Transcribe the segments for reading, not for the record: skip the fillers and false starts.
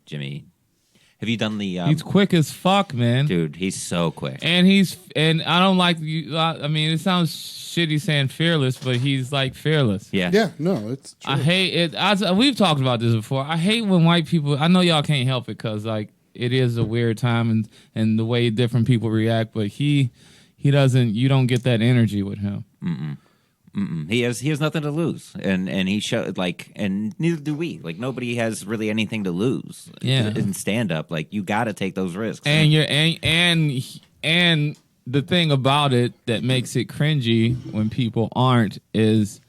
Jimmy. Have you done the? He's quick as fuck, man. Dude, he's so quick. And I don't like you. I mean, it sounds shitty saying fearless, but he's like fearless. Yeah. Yeah, no, it's true. I hate it. We've talked about this before. I hate when white people. I know y'all can't help it because like it is a weird time and the way different people react. But he doesn't. You don't get that energy with him. He has nothing to lose, and he showed like, and neither do we. Like nobody has really anything to lose. Yeah. In stand up, like you got to take those risks. And and the thing about it that makes it cringy when people aren't is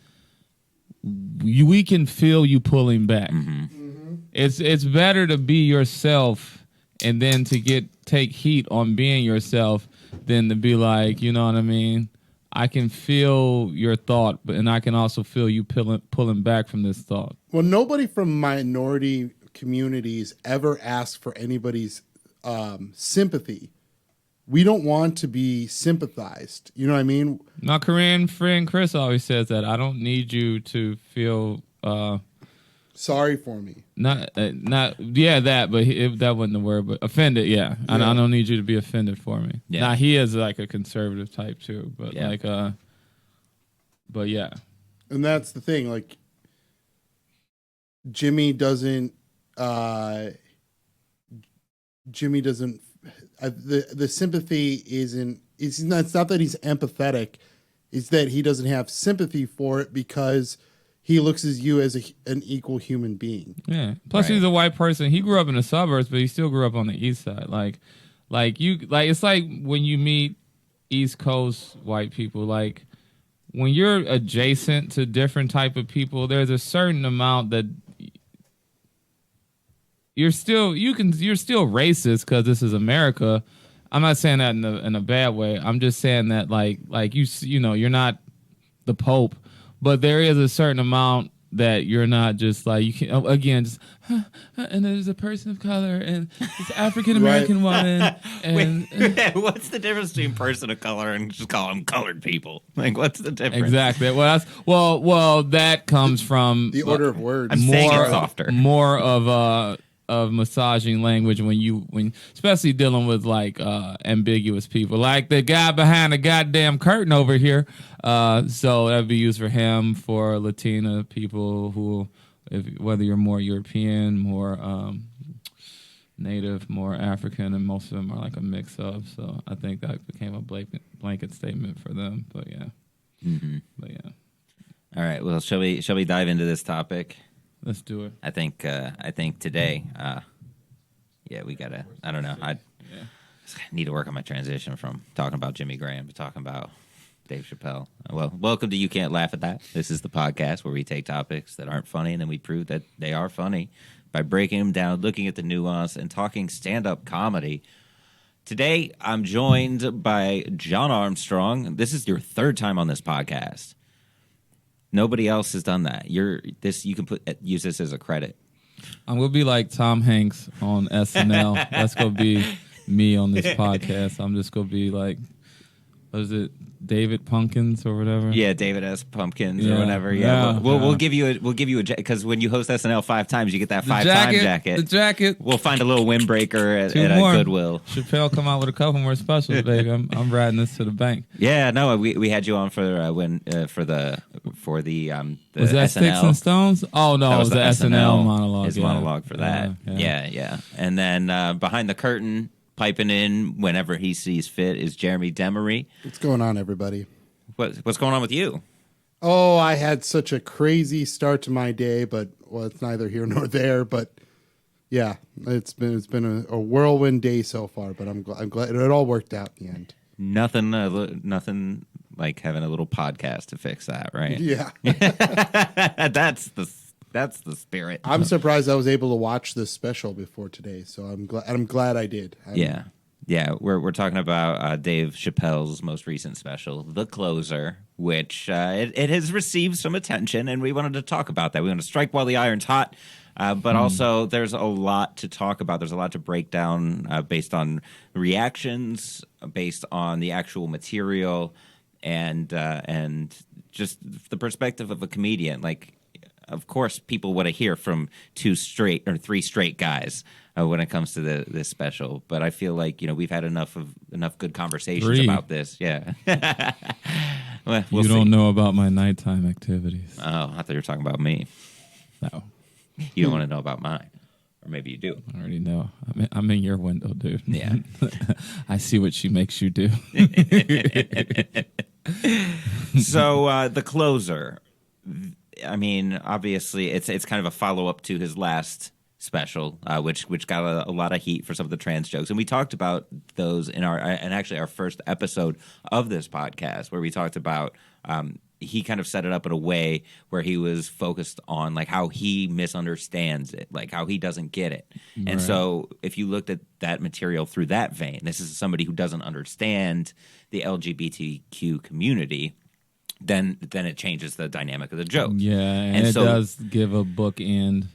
we can feel you pulling back. It's better to be yourself and then to take heat on being yourself than to be like, you know what I mean? I can feel your thought, and I can also feel you pulling back from this thought. Well, nobody from minority communities ever asked for anybody's sympathy. We don't want to be sympathized. You know what I mean? My Korean friend Chris always says that I don't need you to feel sorry for me. Not that, but that wasn't the word, but offended. Yeah, I don't need you to be offended for me. Yeah. Now he is like a conservative type too, but but yeah. And that's the thing. Like Jimmy doesn't. The sympathy isn't. It's not that he's empathetic. It's that he doesn't have sympathy for it because he looks at you as an equal human being. Yeah. Plus, he's a white person. He grew up in the suburbs, but he still grew up on the east side. It's like when you meet East Coast white people. Like when you're adjacent to different type of people, there's a certain amount that you're still racist because this is America. I'm not saying that in a bad way. I'm just saying that like you know you're not the Pope. But there is a certain amount that you're not just like, you can, again, just, and there's a person of color and it's African American woman. And wait, what's the difference between person of color and just call them colored people? Like, what's the difference? Exactly. Well, that comes from the order of words. I'm saying it softer. More of massaging language when especially dealing with like ambiguous people, like the guy behind the goddamn curtain over here. So that'd be used for him, for Latina people who, whether you're more European, more Native, more African, and most of them are like a mix of. So I think that became a blanket statement for them. But yeah, but yeah. All right. Well, shall we dive into this topic? Let's do it. I think today, we gotta. I don't know. I need to work on my transition from talking about Jimmy Graham to talking about Dave Chappelle. Well, welcome to You Can't Laugh at That. This is the podcast where we take topics that aren't funny and then we prove that they are funny by breaking them down, looking at the nuance, and talking stand-up comedy. Today, I'm joined by John Armstrong. This is your third time on this podcast. Nobody else has done that. You can use this as a credit. I'm gonna be like Tom Hanks on SNL. That's gonna be me on this podcast. I'm just gonna be like, what is it, David Pumpkins or whatever? Yeah, David S. Pumpkins or whatever. Yeah, we'll give you a because when you host SNL 5 times, you get that 5-time jacket. The jacket. We'll find a little windbreaker at a Goodwill. Chappelle come out with a couple more specials, baby. I'm riding this to the bank. Yeah, no, we had you on for the was that SNL. Sticks and Stones? Oh no, it was the SNL monologue. His monologue for that. Yeah. And then behind the curtain, piping in whenever he sees fit, is Jeremy Demery. What's going on, everybody? What's going on with you? Oh, I had such a crazy start to my day, but it's neither here nor there. But yeah, it's been a whirlwind day so far. But I'm glad it all worked out in the end. Nothing like having a little podcast to fix that, right? Yeah, that's the spirit. I'm surprised I was able to watch this special before today, so I'm glad I did. Yeah. We're talking about Dave Chappelle's most recent special, The Closer, which it has received some attention, and we wanted to talk about that. We want to strike while the iron's hot, but also there's a lot to talk about. There's a lot to break down based on reactions, based on the actual material, and just the perspective of a comedian. Like, of course, people want to hear from 2 straight or 3 straight guys when it comes to this special. But I feel like we've had enough good conversations 3. about this. Yeah. Well, we'll you don't see. know about my nighttime activities. Oh, I thought you were talking about me. No, You don't want to know about mine, or maybe you do. I already know. I'm in your window, dude. Yeah. I see what she makes you do. So the closer. I mean, obviously, it's kind of a follow up to his last special, which got a lot of heat for some of the trans jokes, and we talked about those in our first episode of this podcast, where we talked about he kind of set it up in a way where he was focused on like how he misunderstands it, like how he doesn't get it. Right. And so if you looked at that material through that vein, this is somebody who doesn't understand the LGBTQ community. Then it changes the dynamic of the joke. Yeah, and it does give a bookend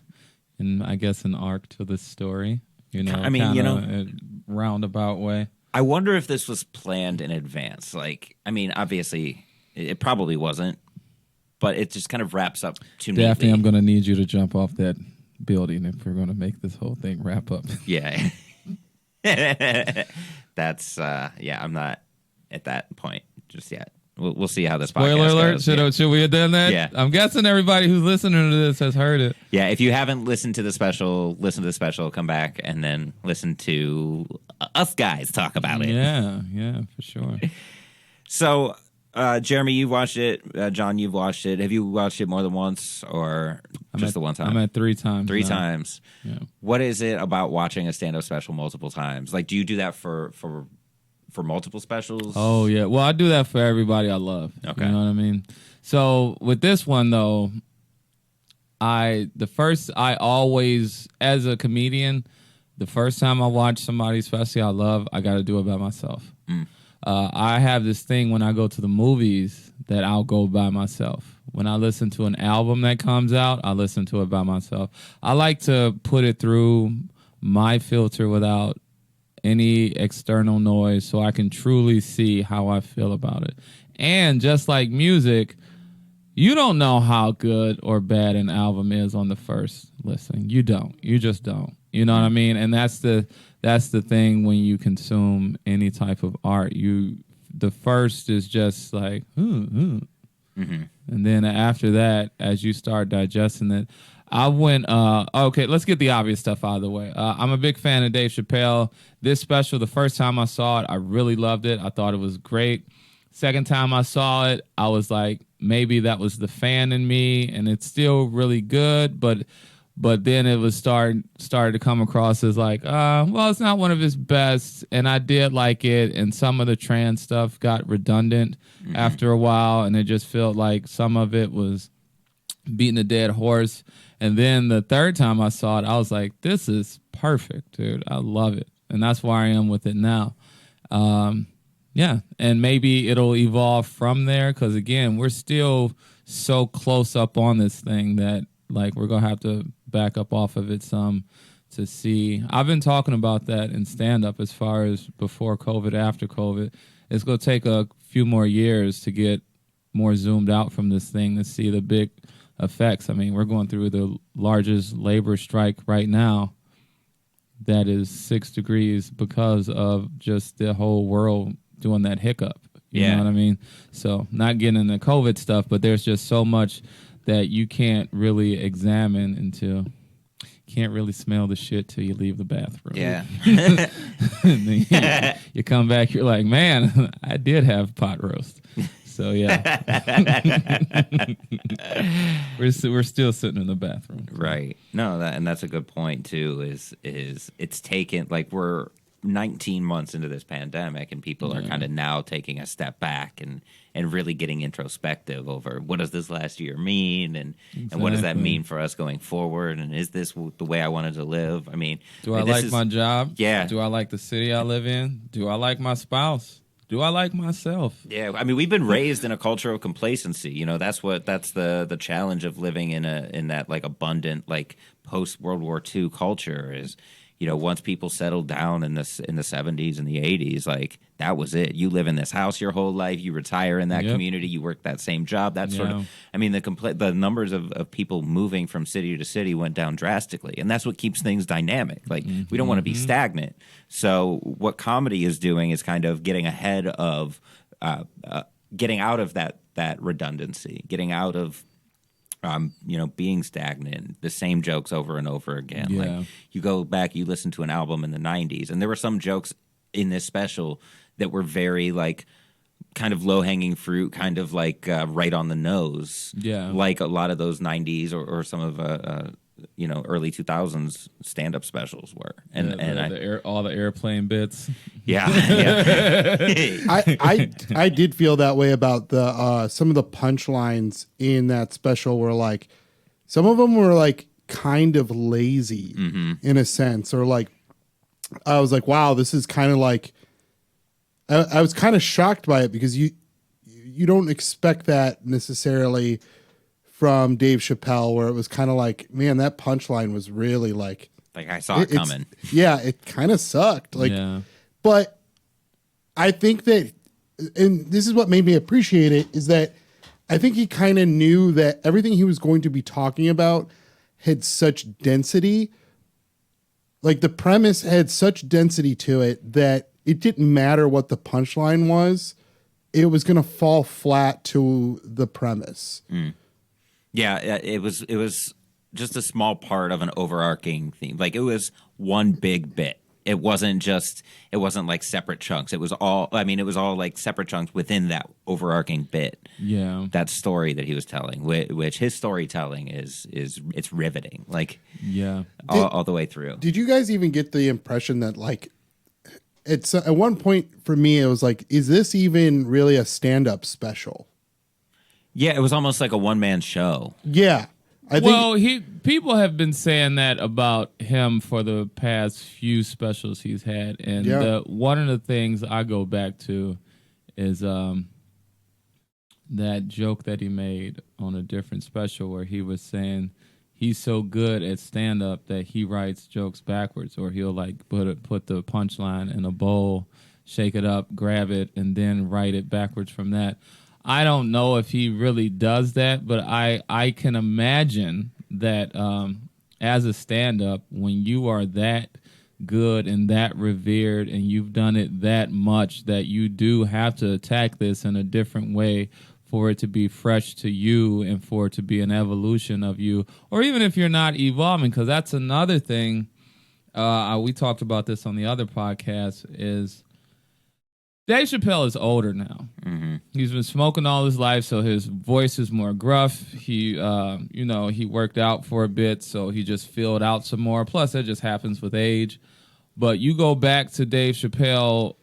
and I guess an arc to the story. I mean, a roundabout way. I wonder if this was planned in advance. Like, I mean, obviously, it probably wasn't, but it just kind of wraps up too neatly. Daphne, I'm going to need you to jump off that building if we're going to make this whole thing wrap up. Yeah. That's, I'm not at that point just yet. We'll see how this Spoiler podcast alert, goes. Should we have done that? Yeah. I'm guessing everybody who's listening to this has heard it. Yeah, if you haven't listened to the special, listen to the special, come back, and then listen to us guys talk about it. Yeah, for sure. So, Jeremy, you've watched it. John, you've watched it. Have you watched it more than once or just the one time? I'm at 3 times. 3 now. times. Yeah. What is it about watching a stand-up special multiple times? Like, do you do that for multiple specials? Oh, yeah. Well, I do that for everybody I love. Okay. You know what I mean? So with this one, though, I always, as a comedian, the first time I watch somebody, especially I love, I got to do it by myself. I have this thing when I go to the movies that I'll go by myself. When I listen to an album that comes out, I listen to it by myself. I like to put it through my filter without any external noise so I can truly see how I feel about it. And just like music, you don't know how good or bad an album is on the first listen. You don't. You just don't. You know what I mean? And that's the thing when you consume any type of art. The first is just like, and then after that, as you start digesting it, I went, okay, let's get the obvious stuff out of the way. I'm a big fan of Dave Chappelle. This special, the first time I saw it, I really loved it. I thought it was great. Second time I saw it, I was like, maybe that was the fan in me, and it's still really good, but then it was started to come across as like, well, it's not one of his best, and I did like it, and some of the trans stuff got redundant after a while, and it just felt like some of it was beating a dead horse. And then the third time I saw it, I was like, this is perfect, dude. I love it. And that's where I am with it now. Yeah, and maybe it'll evolve from there because, again, we're still so close up on this thing that, like, we're going to have to back up off of it some to see. I've been talking about that in stand-up as far as before COVID, after COVID. It's going to take a few more years to get more zoomed out from this thing to see the big effects. I mean, we're going through the largest labor strike right now that is 6 degrees because of just the whole world doing that hiccup. You know what I mean? So not getting into COVID stuff, but there's just so much that you can't really examine until can't really smell the shit till you leave the bathroom. Yeah. And then you come back, you're like, man, I did have pot roast. So yeah, we're still sitting in the bathroom. Right. No, that's a good point too. Is it's taken, like, we're 19 months into this pandemic, and people are kind of now taking a step back and really getting introspective over what does this last year mean, and what does that mean for us going forward, and is this the way I wanted to live? I mean, do I like my job? Yeah. Do I like the city I live in? Do I like my spouse? Do I like myself? Yeah, I mean, we've been raised in a culture of complacency. You know, that's the challenge of living in that like abundant, like post World War II culture is, once people settled down in the 70s and the 80s, like that was it. You live in this house your whole life, you retire in that community, you work that same job, that sort of. I mean, the numbers of people moving from city to city went down drastically, and that's what keeps things dynamic. Like we don't want to be stagnant. So what comedy is doing is kind of getting ahead of getting out of that redundancy, getting out of being stagnant, the same jokes over and over again. Yeah. Like you go back, you listen to an album in the 90s, and there were some jokes in this special that were very like kind of low-hanging fruit, kind of like right on the nose. Yeah. Like a lot of those 90s or some of early 2000s stand-up specials were. All the airplane bits. Yeah. I did feel that way about the some of the punchlines in that special were like some of them were like kind of lazy in a sense, or like I was like, wow, this is kind of like I was kind of shocked by it because you don't expect that necessarily from Dave Chappelle, where it was kind of like, man, that punchline was really like I saw it coming. Yeah, it kind of sucked. Like, but I think that, and this is what made me appreciate it, is that I think he kind of knew that everything he was going to be talking about had such density. Like the premise had such density to it that it didn't matter what the punchline was. It was going to fall flat to the premise. Yeah, it was just a small part of an overarching theme. Like it was one big bit. It wasn't like separate chunks. It was all like separate chunks within that overarching bit. Yeah. That story that he was telling, which his storytelling is it's riveting. Like all the way through. Did you guys even get the impression that like it's at one point for me it was like, is this even really a stand-up special? Yeah, it was almost like a one-man show. Yeah. People have been saying that about him for the past few specials he's had, and one of the things I go back to is that joke that he made on a different special where he was saying he's so good at stand-up that he writes jokes backwards, or he'll like put the punchline in a bowl, shake it up, grab it, and then write it backwards from that. I don't know if he really does that, but I can imagine that as a stand-up, when you are that good and that revered and you've done it that much, that you do have to attack this in a different way for it to be fresh to you and for it to be an evolution of you, or even if you're not evolving, because that's another thing. We talked about this on the other podcast, is Dave Chappelle is older now. He's been smoking all his life, so his voice is more gruff. He, he worked out for a bit, so he just filled out some more. Plus, that just happens with age. But you go back to Dave Chappelle,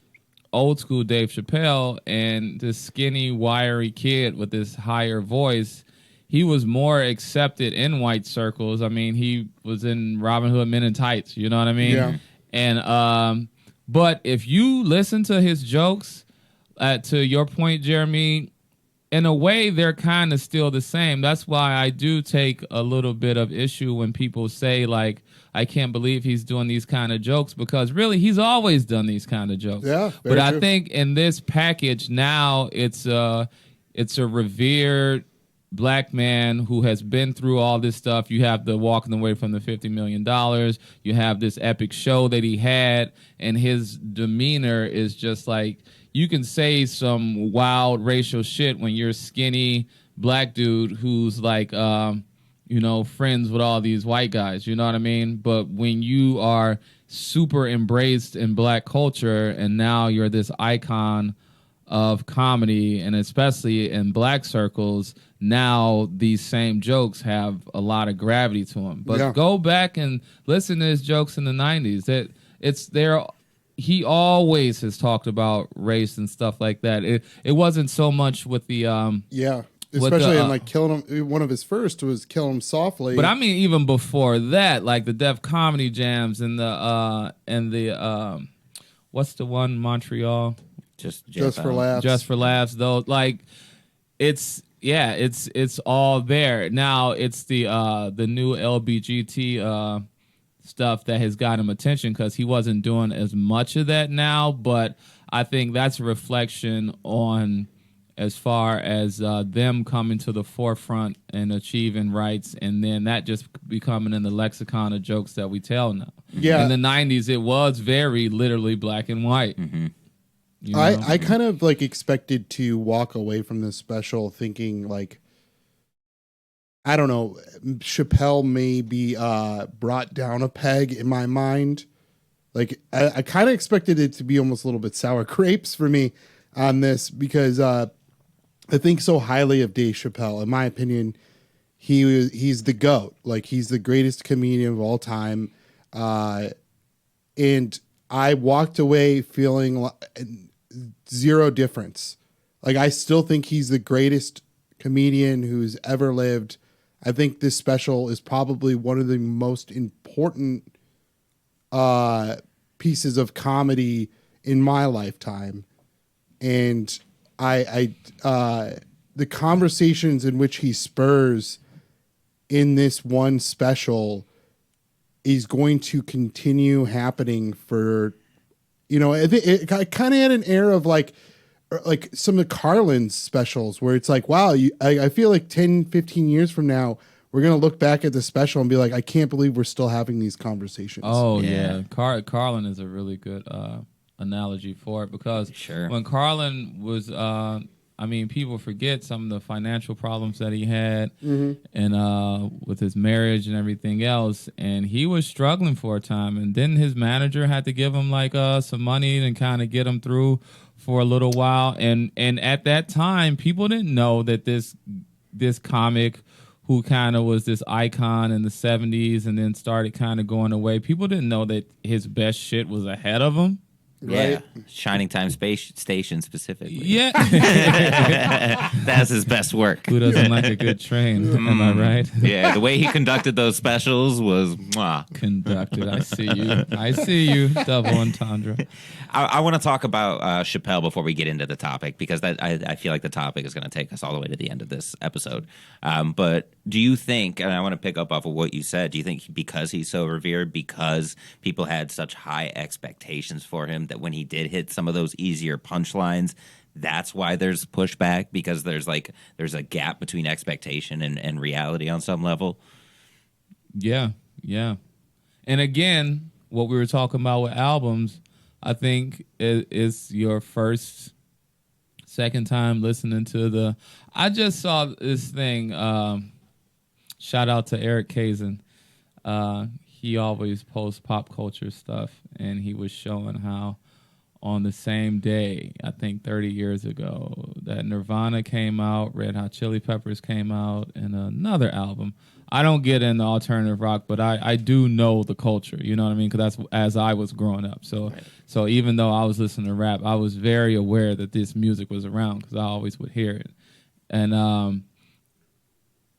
old school Dave Chappelle, and this skinny, wiry kid with this higher voice, he was more accepted in white circles. I mean, he was in Robin Hood Men in Tights, you know what I mean? Yeah. And but if you listen to his jokes, to your point, Jeremy, in a way, they're kind of still the same. That's why I do take a little bit of issue when people say, like, I can't believe he's doing these kind of jokes, because really he's always done these kind of jokes. Yeah, but I think in this package now, it's a revered black man who has been through all this stuff. You have the walking away from the $50 million. You have this epic show that he had, and his demeanor is just like, you can say some wild racial shit when you're a skinny black dude who's like, friends with all these white guys, you know what I mean? But when you are super embraced in black culture and now you're this icon of comedy, and especially in black circles, now these same jokes have a lot of gravity to them. But go back and listen to his jokes in the 90s. That it's there. He always has talked about race and stuff like that. It wasn't so much with the especially in like Killing Him. One of his first was Kill Him Softly. But I mean, even before that, like the Def Comedy Jams and the what's the one, Montreal? Just for laughs. Just for laughs, though. Like it's all there. Now it's the new LBGT stuff that has got him attention because he wasn't doing as much of that now. But I think that's a reflection on as far as them coming to the forefront and achieving rights, and then that just becoming in the lexicon of jokes that we tell now. Yeah. In the 90s, it was very literally black and white. Mm-hmm. You know? I kind of like expected to walk away from this special thinking like, I don't know, Chappelle may be brought down a peg in my mind. Like I kind of expected it to be almost a little bit sour grapes for me on this because I think so highly of Dave Chappelle. In my opinion, he's the GOAT. Like he's the greatest comedian of all time. And I walked away feeling zero difference. Like I still think he's the greatest comedian who's ever lived. I think this special is probably one of the most important pieces of comedy in my lifetime. And the conversations in which he spurs in this one special is going to continue happening for, you know, it kind of had an air of like some of Carlin's specials where it's like, wow, I feel like 10, 15 years from now, we're going to look back at the special and be like, I can't believe we're still having these conversations. Oh, yeah. Carlin is a really good analogy for it because when Carlin was, people forget some of the financial problems that he had and with his marriage and everything else. And he was struggling for a time. And then his manager had to give him like some money and kind of get him through for a little while. And at that time, people didn't know that this comic who kind of was this icon in the 70s and then started kind of going away. People didn't know that his best shit was ahead of him. Yeah, Right. Shining Time Station specifically. Yeah. That's his best work. Who doesn't like a good train? Am I right? Yeah, the way he conducted those specials was mwah. Conducted. I see you. Double entendre. I want to talk about Chappelle before we get into the topic because I feel like the topic is going to take us all the way to the end of this episode. But do you think, and I want to pick up off of what you said, do you think because he's so revered, because people had such high expectations for him, that when he did hit some of those easier punchlines, that's why there's pushback, because there's a gap between expectation and reality on some level? Yeah. And again, what we were talking about with albums, I think it's your second time listening to I just saw this thing. Shout out to Eric Kazin. He always posts pop culture stuff, and he was showing how on the same day, I think 30 years ago, that Nirvana came out, Red Hot Chili Peppers came out, and another album. I don't get into alternative rock, but I do know the culture, you know what I mean? Because that's as I was growing up. So even though I was listening to rap, I was very aware that this music was around because I always would hear it. And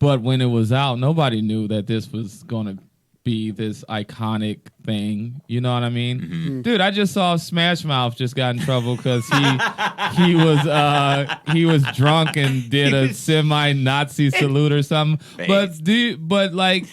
but when it was out, nobody knew that this was going to be this iconic thing. You know what I mean? Mm-hmm. Dude, I just saw Smash Mouth just got in trouble because he was drunk and did a semi-Nazi salute or something. But like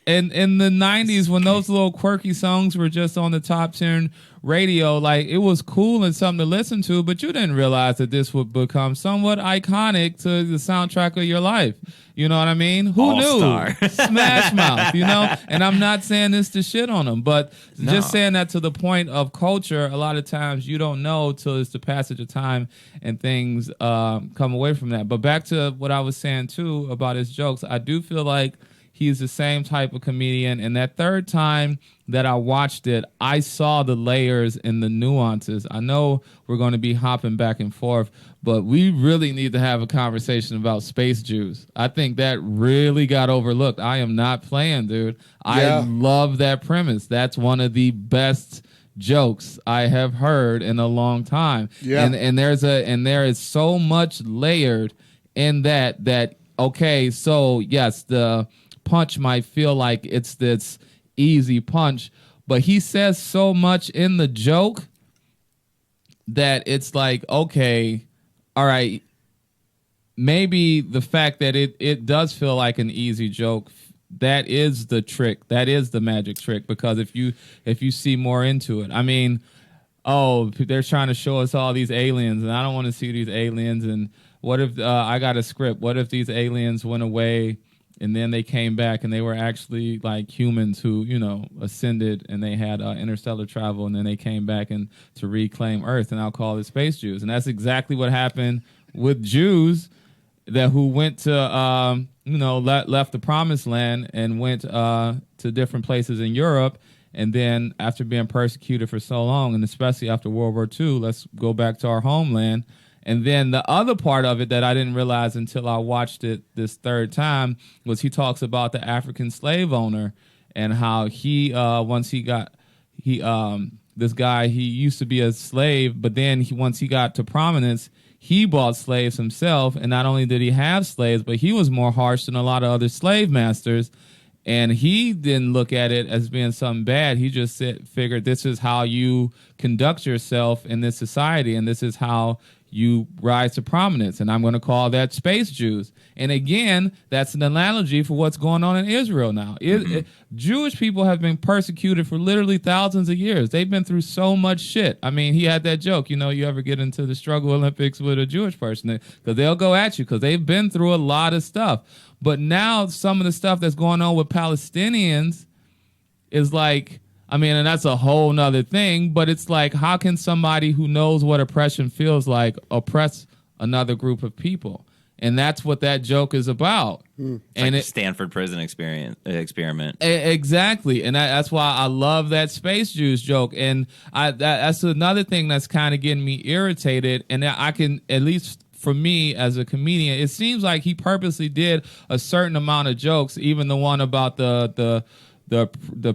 in the 90s when those little quirky songs were just on the top 10 radio, like it was cool and something to listen to, but you didn't realize that this would become somewhat iconic to the soundtrack of your life. You know what I mean? Who All-star. knew? Smash Mouth, you know? And I'm not saying this to shit on them, but just saying that to the point of culture, a lot of times you don't know till it's the passage of time and things come away from that. But back to what I was saying, too, about his jokes, I do feel like he's the same type of comedian. And that third time that I watched it, I saw the layers and the nuances. I know we're going to be hopping back and forth, but we really need to have a conversation about Space Jews. I think that really got overlooked. I am not playing, dude. I love that premise. That's one of the best jokes I have heard in a long time. Yeah. And there is so much layered in that okay, so yes, the punch might feel like it's this easy punch, but he says so much in the joke that it's like, okay, all right, maybe the fact that it does feel like an easy joke that is the trick. That is the magic trick, because if you see more into it, I mean, oh, they're trying to show us all these aliens, and I don't want to see these aliens. And what if I got a script? What if these aliens went away and then they came back and they were actually like humans who, ascended, and they had interstellar travel, and then they came back and to reclaim Earth, and I'll call it space Jews. And that's exactly what happened with Jews who went to, left the promised land and went to different places in Europe. And then after being persecuted for so long, and especially after World War II, let's go back to our homeland. And then the other part of it that I didn't realize until I watched it this third time was he talks about the African slave owner and how he this guy, he used to be a slave, but then once he got to prominence, he bought slaves himself. And not only did he have slaves, but he was more harsh than a lot of other slave masters. And he didn't look at it as being something bad. He just figured this is how you conduct yourself in this society, and this is how you rise to prominence. And I'm going to call that space Jews. And again, that's an analogy for what's going on in Israel now. Jewish people have been persecuted for literally thousands of years. They've been through so much shit. I mean, he had that joke, you ever get into the struggle Olympics with a Jewish person, because they'll go at you because they've been through a lot of stuff. But now some of the stuff that's going on with Palestinians is like, I mean, and that's a whole nother thing, but it's like, how can somebody who knows what oppression feels like oppress another group of people? And that's what that joke is about. It's and like the Stanford prison experiment. Exactly. And that's why I love that space Jews joke. And that's another thing that's kind of getting me irritated. And I can, at least for me as a comedian, it seems like he purposely did a certain amount of jokes, even the one about the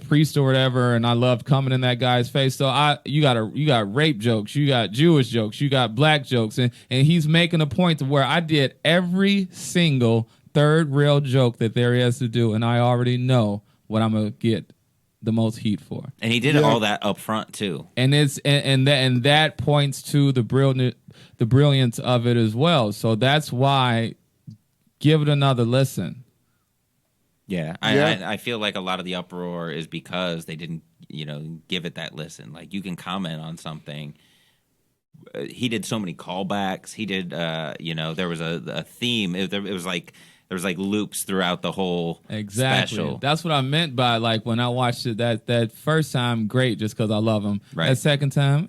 priest or whatever, and I loved coming in that guy's face. So you got rape jokes, you got Jewish jokes, you got black jokes, and he's making a point to where I did every single third rail joke that there is to do, and I already know what I'm gonna get the most heat for. And he did all that up front too. And it's and that points to the brilliance of it as well. So that's why give it another listen. Yeah, I feel like a lot of the uproar is because they didn't, give it that listen. Like, you can comment on something. He did so many callbacks. He did, there was a theme. It was like there was like loops throughout the whole special. That's what I meant by, like, when I watched it that first time, great, just because I love him. Right. That second time,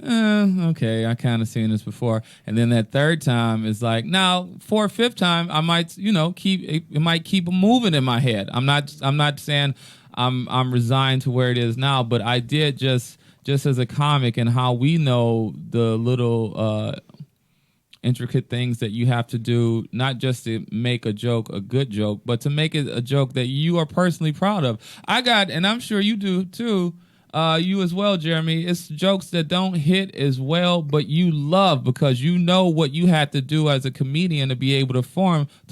okay, I kind of seen this before. And then that third time is like, now for a fifth time, I might, it might keep moving in my head. I'm not saying I'm resigned to where it is now, but I did just as a comic, and how we know the little intricate things that you have to do, not just to make a joke a good joke, but to make it a joke that you are personally proud of. And I'm sure you do too, you as well, Jeremy. It's jokes that don't hit as well, but you love because you know what you had to do as a comedian to be able to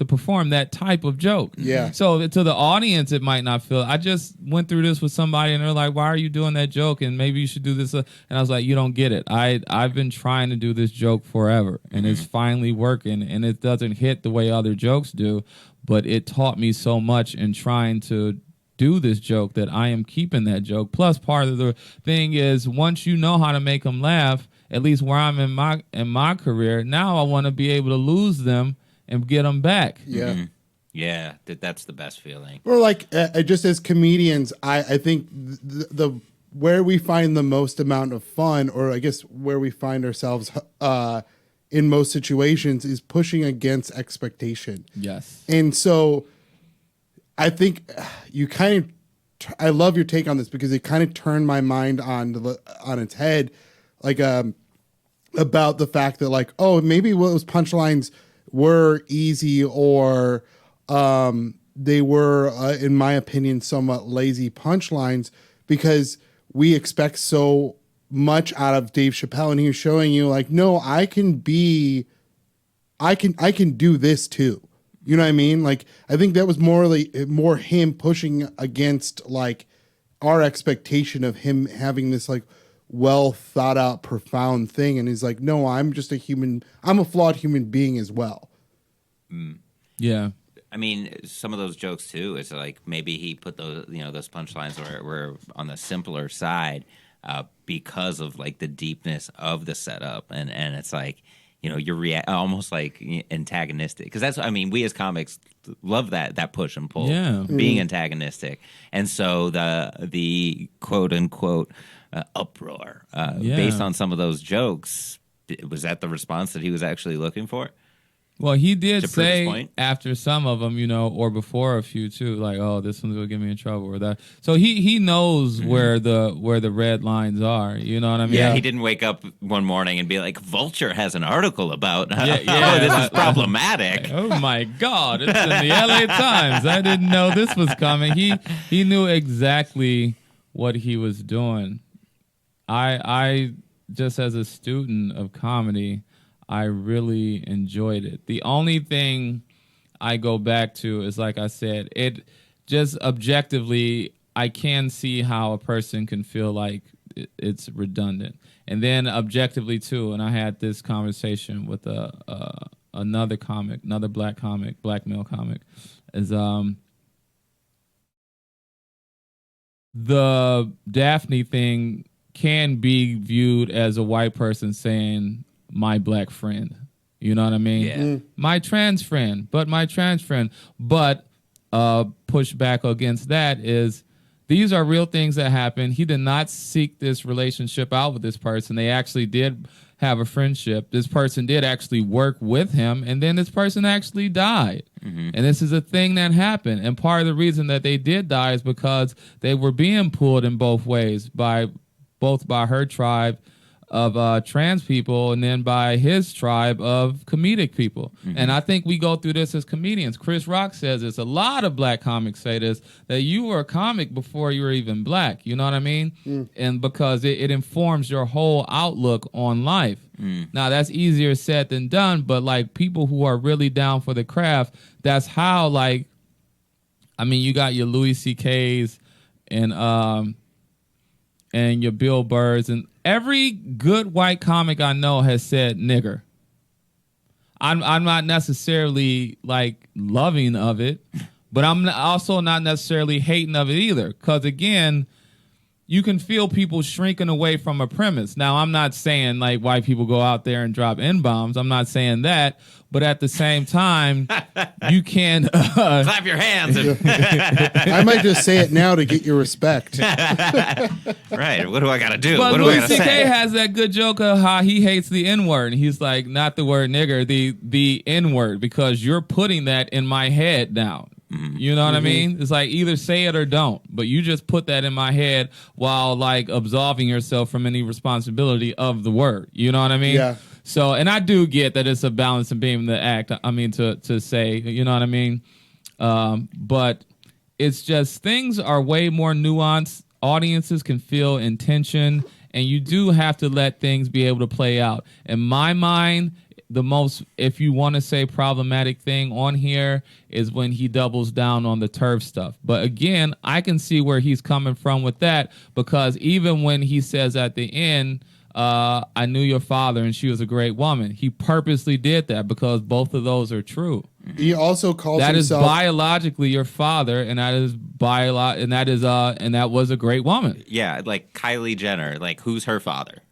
perform that type of joke. Yeah. So to the audience, it might not feel. I just went through this with somebody, and they're like, "Why are you doing that joke?" And maybe you should do this. And I was like, "You don't get it. I've been trying to do this joke forever, and it's finally working. And it doesn't hit the way other jokes do, but it taught me so much in trying to do this joke that I am keeping that joke." Plus, part of the thing is, once you know how to make them laugh, at least where I'm in my career now, I want to be able to lose them and get them back. Yeah. Mm-hmm. Yeah, that's the best feeling. Or like just as comedians, I think the where we find the most amount of fun, or I guess where we find ourselves in most situations, is pushing against expectation. Yes. And so I think you kind of, I love your take on this, because it kind of turned my mind on its head, like about the fact that, like, oh, maybe those punchlines were easy, or they were, in my opinion, somewhat lazy punchlines, because we expect so much out of Dave Chappelle, and he was showing you, like, no, I can do this too. You know what I mean? Like, I think that was more him pushing against, like, our expectation of him having this, like, well thought out, profound thing. And he's like, no, I'm just I'm a flawed human being as well. Yeah. I mean, some of those jokes too. It's like maybe he put those punchlines were on the simpler side because of like the deepness of the setup, and it's like you're almost like antagonistic because that's we as comics love that push and pull, being antagonistic, and so the quote unquote uproar based on some of those jokes. Was that the response that he was actually looking for? Well, he did say after some of them, or before a few too, like, "Oh, this one's gonna get me in trouble," or that. So he knows where the red lines are. You know what I mean? Yeah, he didn't wake up one morning and be like, "Vulture has an article about this is problematic." Like, oh my God, it's in the LA Times. I didn't know this was coming. He knew exactly what he was doing. I just as a student of comedy, I really enjoyed it. The only thing I go back to is, like I said, it just objectively, I can see how a person can feel like it's redundant. And then objectively too, and I had this conversation with another comic, another black male comic, is the Daphne thing can be viewed as a white person saying, my black friend. You know what I mean? Yeah. My trans friend. But pushback against that is these are real things that happen. He did not seek this relationship out with this person. They actually did have a friendship. This person did actually work with him, and then this person actually died. Mm-hmm. And this is a thing that happened. And part of the reason that they did die is because they were being pulled in both ways, both by her tribe of trans people and then by his tribe of comedic people. Mm-hmm. And I think we go through this as comedians. Chris Rock says this. A lot of black comics say this, that you were a comic before you were even black. You know what I mean? Mm. And because it informs your whole outlook on life. Mm. Now, that's easier said than done, but like people who are really down for the craft, that's how you got your Louis C.K.'s and your Bill Burrs, and every good white comic I know has said nigger. I'm not necessarily like loving of it, but I'm also not necessarily hating of it either. Because again, you can feel people shrinking away from a premise. Now, I'm not saying like white people go out there and drop N-bombs. I'm not saying that. But at the same time, you can clap your hands. I might just say it now to get your respect. Right. What do I got to do? But what do Louis I got to C.K. say? has that good joke of how he hates the N-word. He's like, not the word nigger, the N-word, because you're putting that in my head now. Mm-hmm. You know what I mean? It's like either say it or don't. But you just put that in my head while like absolving yourself from any responsibility of the word. You know what I mean? Yeah. So, and I do get that it's a balance and being the act. I mean, to say, you know what I mean? But it's just things are way more nuanced. Audiences can feel intention, and you do have to let things be able to play out. In my mind, the most, if you want to say problematic thing on here is when he doubles down on the turf stuff. But again, I can see where he's coming from with that, because even when he says at the end, I knew your father and she was a great woman, he purposely did that because both of those are true. He also calls that himself is biologically your father, and that is and that was a great woman. Yeah, like Kylie Jenner, like who's her father?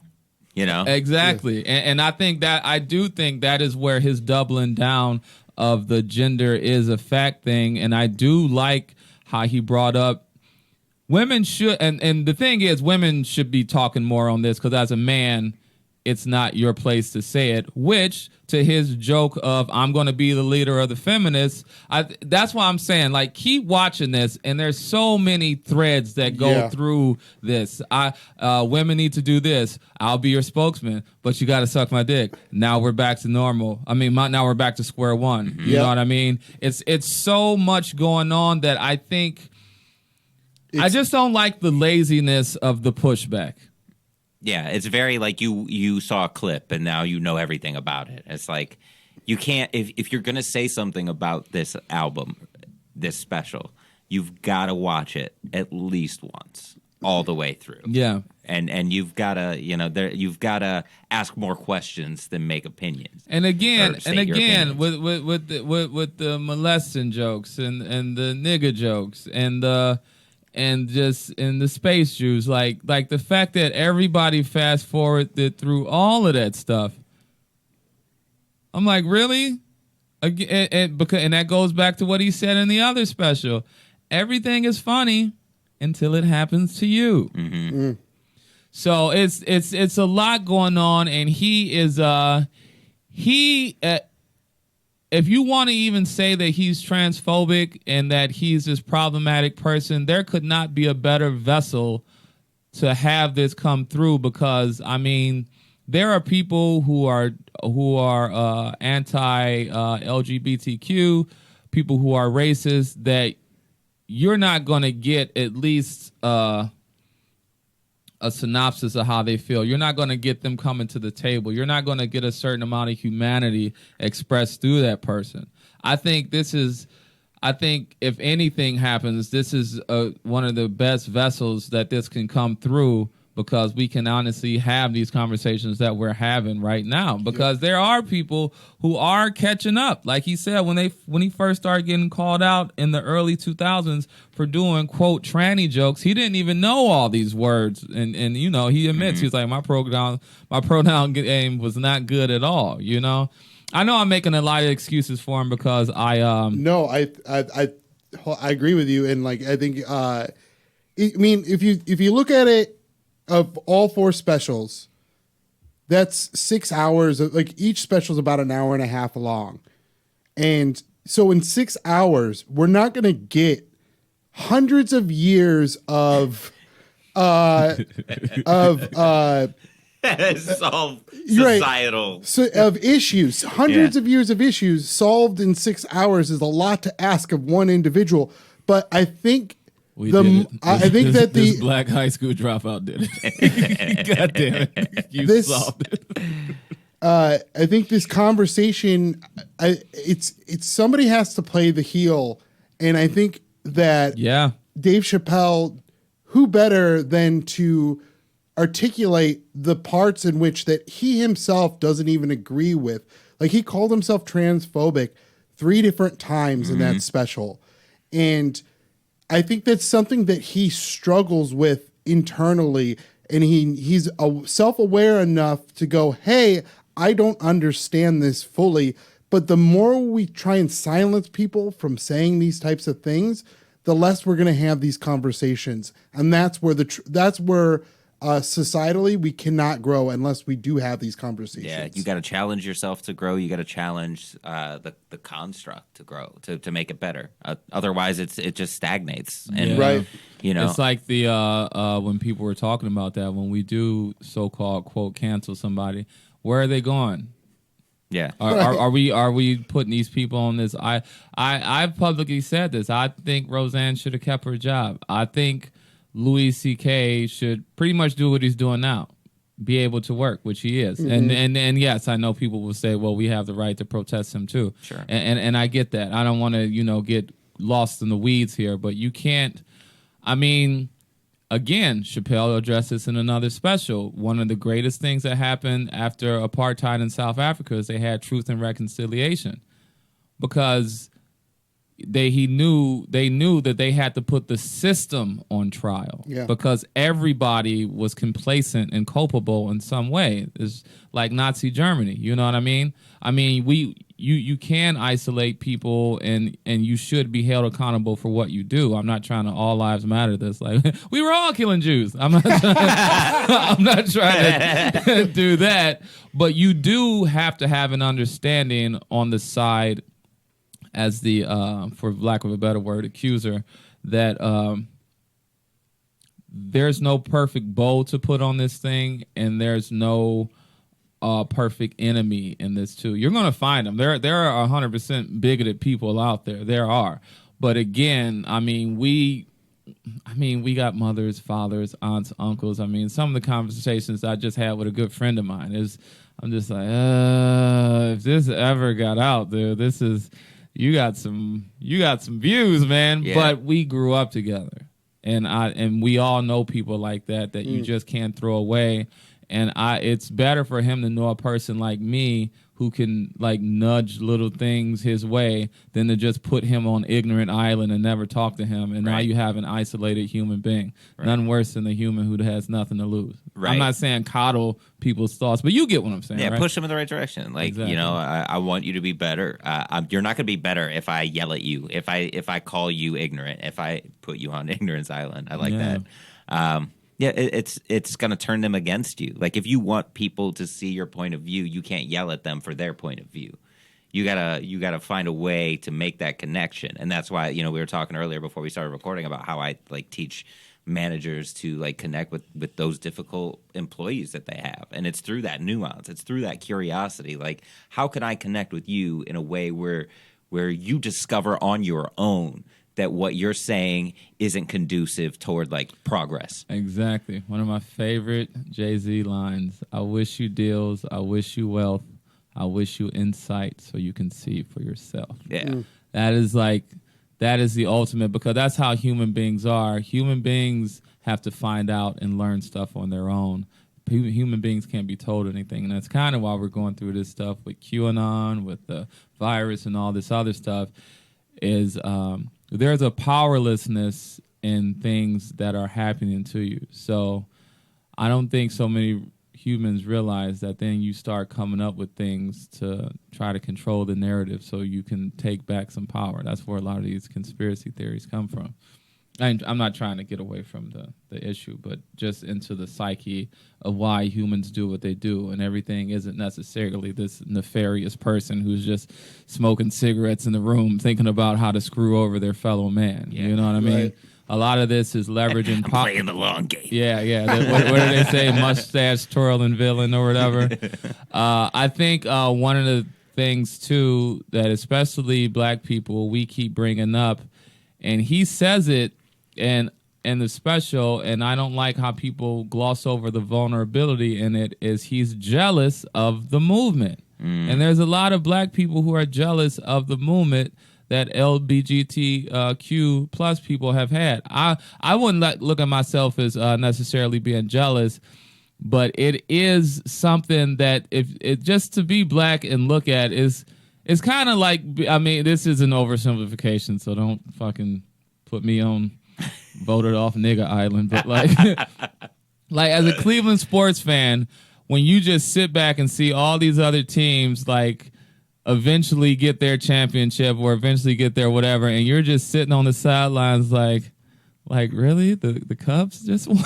You know? Exactly. Yeah. And I do think that is where his doubling down of the gender is a fact thing. And I do like how he brought up women should, and the thing is, women should be talking more on this, because as a man, it's not your place to say it, which to his joke of I'm going to be the leader of the feminists, that's why I'm saying, like, keep watching this, and there's so many threads that go through this. Women need to do this. I'll be your spokesman, but you got to suck my dick. Now we're back to normal. I mean, now we're back to square one. You know what I mean? It's so much going on that I think I just don't like the laziness of the pushback. Yeah, it's very like you saw a clip and now you know everything about it. It's like you can't, if you're going to say something about this album, this special, you've got to watch it at least once all the way through. Yeah. and you've gotta you've gotta ask more questions than make opinions. And again, Opinions. with the molesting jokes and the nigga jokes and the space Jews, like the fact that everybody fast forwarded through all of that stuff. I'm like, really? And that goes back to what he said in the other special. Everything is funny until it happens to you. Mm-hmm. So it's a lot going on, and he is if you want to even say that he's transphobic and that he's this problematic person, there could not be a better vessel to have this come through, because I mean, there are people who are anti LGBTQ, people who are racist, that you're not going to get at least a synopsis of how they feel. You're not going to get them coming to the table. You're not going to get a certain amount of humanity expressed through that person. I think if anything happens, this is one of the best vessels that this can come through, because we can honestly have these conversations that we're having right now, because there are people who are catching up. Like he said, when he first started getting called out in the early 2000s for doing, quote, tranny jokes, he didn't even know all these words. And he admits, he's like, my pronoun game was not good at all. I know I'm making a lot of excuses for him, because No, I agree with you. And like, I think, if you look at it, of all 4 specials, that's 6 hours. Like, each special is about an hour and a half long. And so in 6 hours, we're not going to get hundreds of years of Solve societal of issues. Hundreds of years of issues solved in 6 hours is a lot to ask of one individual. But I think this black high school dropout did it. God damn it. You solved it. I think this conversation, it's somebody has to play the heel. And I think that Dave Chappelle, who better than to articulate the parts in which that he himself doesn't even agree with. Like, he called himself transphobic 3 different times in that special. And I think that's something that he struggles with internally, and he's self-aware enough to go, hey, I don't understand this fully. But the more we try and silence people from saying these types of things, the less we're going to have these conversations. And that's where societally we cannot grow unless we do have these conversations. Yeah, you got to challenge yourself to grow. You got to challenge the construct to grow, to make it better. Otherwise, it just stagnates. And, right. It's like the when people were talking about that, when we do so-called, quote, cancel somebody, where are they going? Yeah. Are we putting these people on this? I've publicly said this. I think Roseanne should have kept her job. I think Louis C.K. should pretty much do what he's doing now, be able to work, which he is. Mm-hmm. And yes, I know people will say, well, we have the right to protest him too. Sure. And I get that. I don't want to, get lost in the weeds here, but you can't. I mean, again, Chappelle addressed this in another special. One of the greatest things that happened after apartheid in South Africa is they had Truth and Reconciliation, because they knew that they had to put the system on trial, because everybody was complacent and culpable in some way. It's like Nazi Germany. You know what I mean? I mean, you can isolate people, and you should be held accountable for what you do. I'm not trying to all lives matter this. Like, we were all killing Jews. I'm not trying to do that. But you do have to have an understanding on the side, as the, for lack of a better word, accuser, that there's no perfect bow to put on this thing, and there's no perfect enemy in this too. You're going to find them. There are 100% bigoted people out there. There are. But again, we got mothers, fathers, aunts, uncles. Some of the conversations I just had with a good friend of mine is, I'm just like, if this ever got out there, this is... You got some views, man. Yeah. But we grew up together. And we all know people like that you just can't throw away. And it's better for him to know a person like me who can like nudge little things his way than to just put him on ignorant island and never talk to him. And now you have an isolated human being. Right. None worse than a human who has nothing to lose. Right. I'm not saying coddle people's thoughts, but you get what I'm saying. Yeah, right? Push them in the right direction. Like, exactly. I want you to be better. You're not going to be better if I yell at you, if I call you ignorant, if I put you on ignorance island. I like that. Yeah, it's going to turn them against you. Like if you want people to see your point of view, you can't yell at them for their point of view. You gotta find a way to make that connection, and that's why we were talking earlier before we started recording about how I like teach managers to like connect with those difficult employees that they have, and it's through that nuance, it's through that curiosity. Like how can I connect with you in a way where you discover on your own that what you're saying isn't conducive toward like progress. Exactly. One of my favorite Jay-Z lines. I wish you deals. I wish you wealth. I wish you insight so you can see for yourself. Yeah. That is the ultimate, because that's how human beings are. Human beings have to find out and learn stuff on their own. Human beings can't be told anything. And that's kind of why we're going through this stuff with QAnon, with the virus and all this other stuff is, there's a powerlessness in things that are happening to you. So I don't think so many humans realize that then you start coming up with things to try to control the narrative so you can take back some power. That's where a lot of these conspiracy theories come from. I'm not trying to get away from the issue, but just into the psyche of why humans do what they do, and everything isn't necessarily this nefarious person who's just smoking cigarettes in the room thinking about how to screw over their fellow man. Yeah. You know what I mean? Right. A lot of this is leveraging playing the long game. Yeah. What do they say? Mustache twirling villain or whatever. I think one of the things, too, that especially black people, we keep bringing up, and he says it in the special, and I don't like how people gloss over the vulnerability in it, is he's jealous of the movement. And there's a lot of black people who are jealous of the movement that LGBTQ plus people have had. I wouldn't look at myself as necessarily being jealous, but it is something that if it just to be black and look at is kind of like, I mean, this is an oversimplification, so don't fucking put me on voted off nigga island, but like like as a Cleveland sports fan, when you just sit back and see all these other teams like eventually get their championship or eventually get their whatever, and you're just sitting on the sidelines like really the Cubs just won?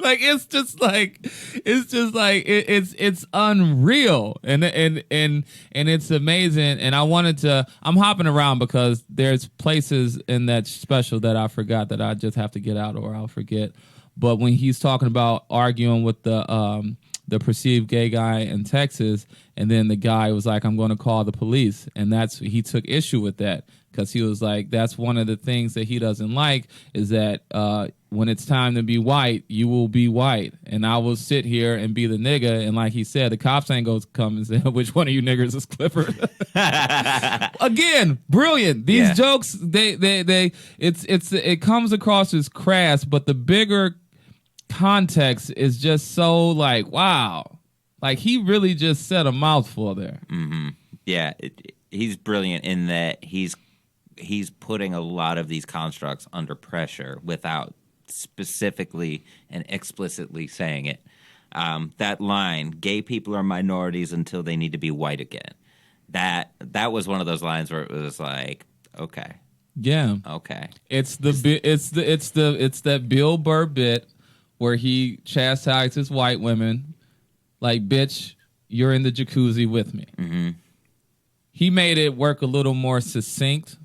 Like it's unreal, and it's amazing. And I'm hopping around because there's places in that special that I forgot that I just have to get out or I'll forget. But when he's talking about arguing with the perceived gay guy in Texas, and then the guy was like, I'm going to call the police, and he took issue with that because he was like, that's one of the things that he doesn't like is that when it's time to be white, you will be white, and I will sit here and be the nigga. And like he said, the cops ain't going to come and say, which one of you niggers is Clifford? Again, brilliant. These jokes, it comes across as crass, but the bigger context is just so like, wow, like he really just said a mouthful there. Mm-hmm. Yeah, he's brilliant in that he's putting a lot of these constructs under pressure without specifically and explicitly saying it. That line, "Gay people are minorities until they need to be white again." That was one of those lines where it was like, okay, yeah, okay. It's that Bill Burr bit where he chastises white women, like, bitch, you're in the jacuzzi with me. Mm-hmm. He made it work a little more succinct,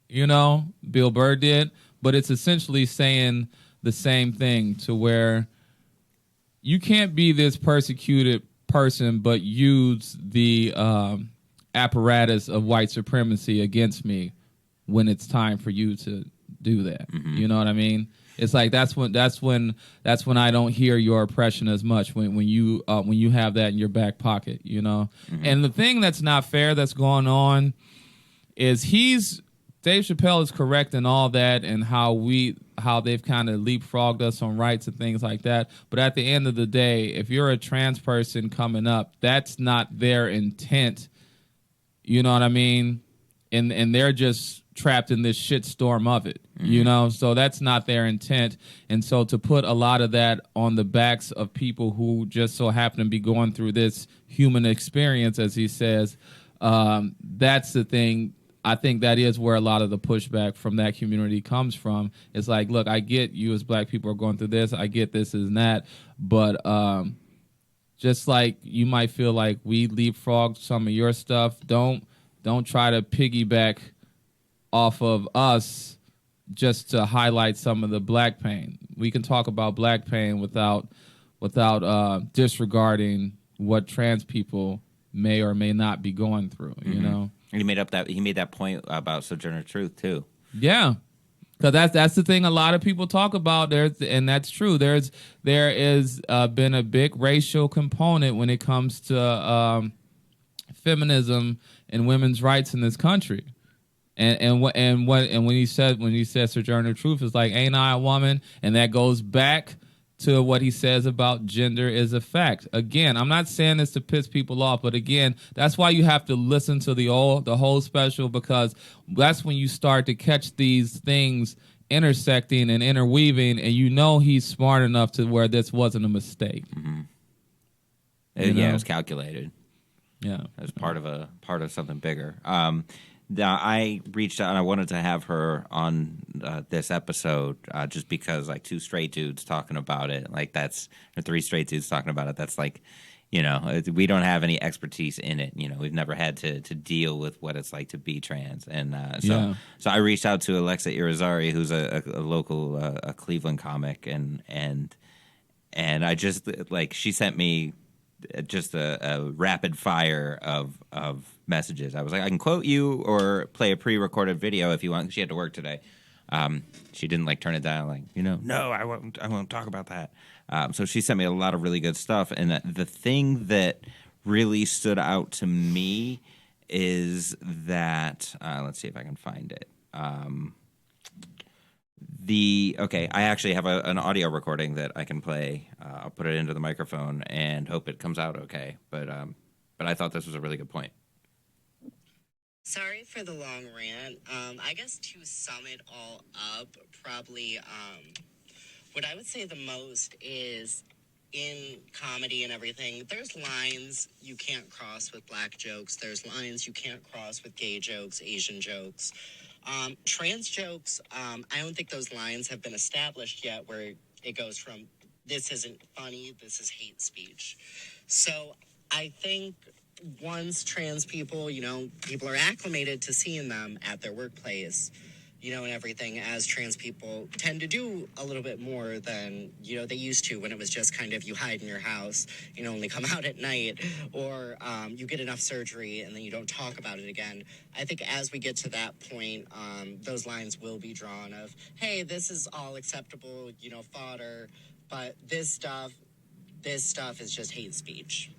Bill Burr did, but it's essentially saying the same thing to where you can't be this persecuted person but use the apparatus of white supremacy against me when it's time for you to do that. Mm-hmm. You know what I mean? It's like that's when I don't hear your oppression as much when you have that in your back pocket, Mm-hmm. And the thing that's not fair that's going on is he's Dave Chappelle is correct in all that and how they've kind of leapfrogged us on rights and things like that. But at the end of the day, if you're a trans person coming up, that's not their intent. You know what I mean? And they're just trapped in this shitstorm of it, you know? So that's not their intent. And so to put a lot of that on the backs of people who just so happen to be going through this human experience, as he says, that's the thing. I think that is where a lot of the pushback from that community comes from. It's like, look, I get you as black people are going through this. I get this and that. But just like you might feel like we leapfrogged some of your stuff, don't try to piggyback off of us just to highlight some of the black pain. We can talk about black pain without disregarding what trans people may or may not be going through, you know? And he made that point about Sojourner Truth too. Yeah, because that's the thing a lot of people talk about. And that's true. There is been a big racial component when it comes to feminism and women's rights in this country. And when he said Sojourner Truth is like, ain't I a woman? And that goes back to what he says about gender is a fact. Again, I'm not saying this to piss people off, but again, that's why you have to listen to the whole special, because that's when you start to catch these things intersecting and interweaving, and you know he's smart enough to where this wasn't a mistake. It was calculated. Yeah, as part of something bigger. I reached out and I wanted to have her on this episode just because, like, two straight dudes talking about it, like or three straight dudes talking about it. That's like, you know, we don't have any expertise in it. You know, we've never had to deal with what it's like to be trans. And so I reached out to Alexa Irizarry, who's a local Cleveland comic, and I just, like, she sent me just a rapid fire of messages. I was like, I can quote you or play a pre-recorded video if you want. She had to work today. She didn't like turn it down. Like, you know, no, I won't talk about that. So she sent me a lot of really good stuff. And the thing that really stood out to me is that let's see if I can find it. I actually have an audio recording that I can play. I'll put it into the microphone and hope it comes out okay. But I thought this was a really good point. Sorry for the long rant. I guess to sum it all up, probably what I would say the most is in comedy and everything, there's lines you can't cross with black jokes. There's lines you can't cross with gay jokes, Asian jokes. Trans jokes, I don't think those lines have been established yet where it goes from this isn't funny, this is hate speech. So I think once trans people, you know, people are acclimated to seeing them at their workplace, you know, and everything, as trans people tend to do a little bit more than, you know, they used to when it was just kind of you hide in your house, you know, only come out at night, or you get enough surgery and then you don't talk about it again. I think as we get to that point, those lines will be drawn of, hey, this is all acceptable, you know, fodder, but this stuff is just hate speech.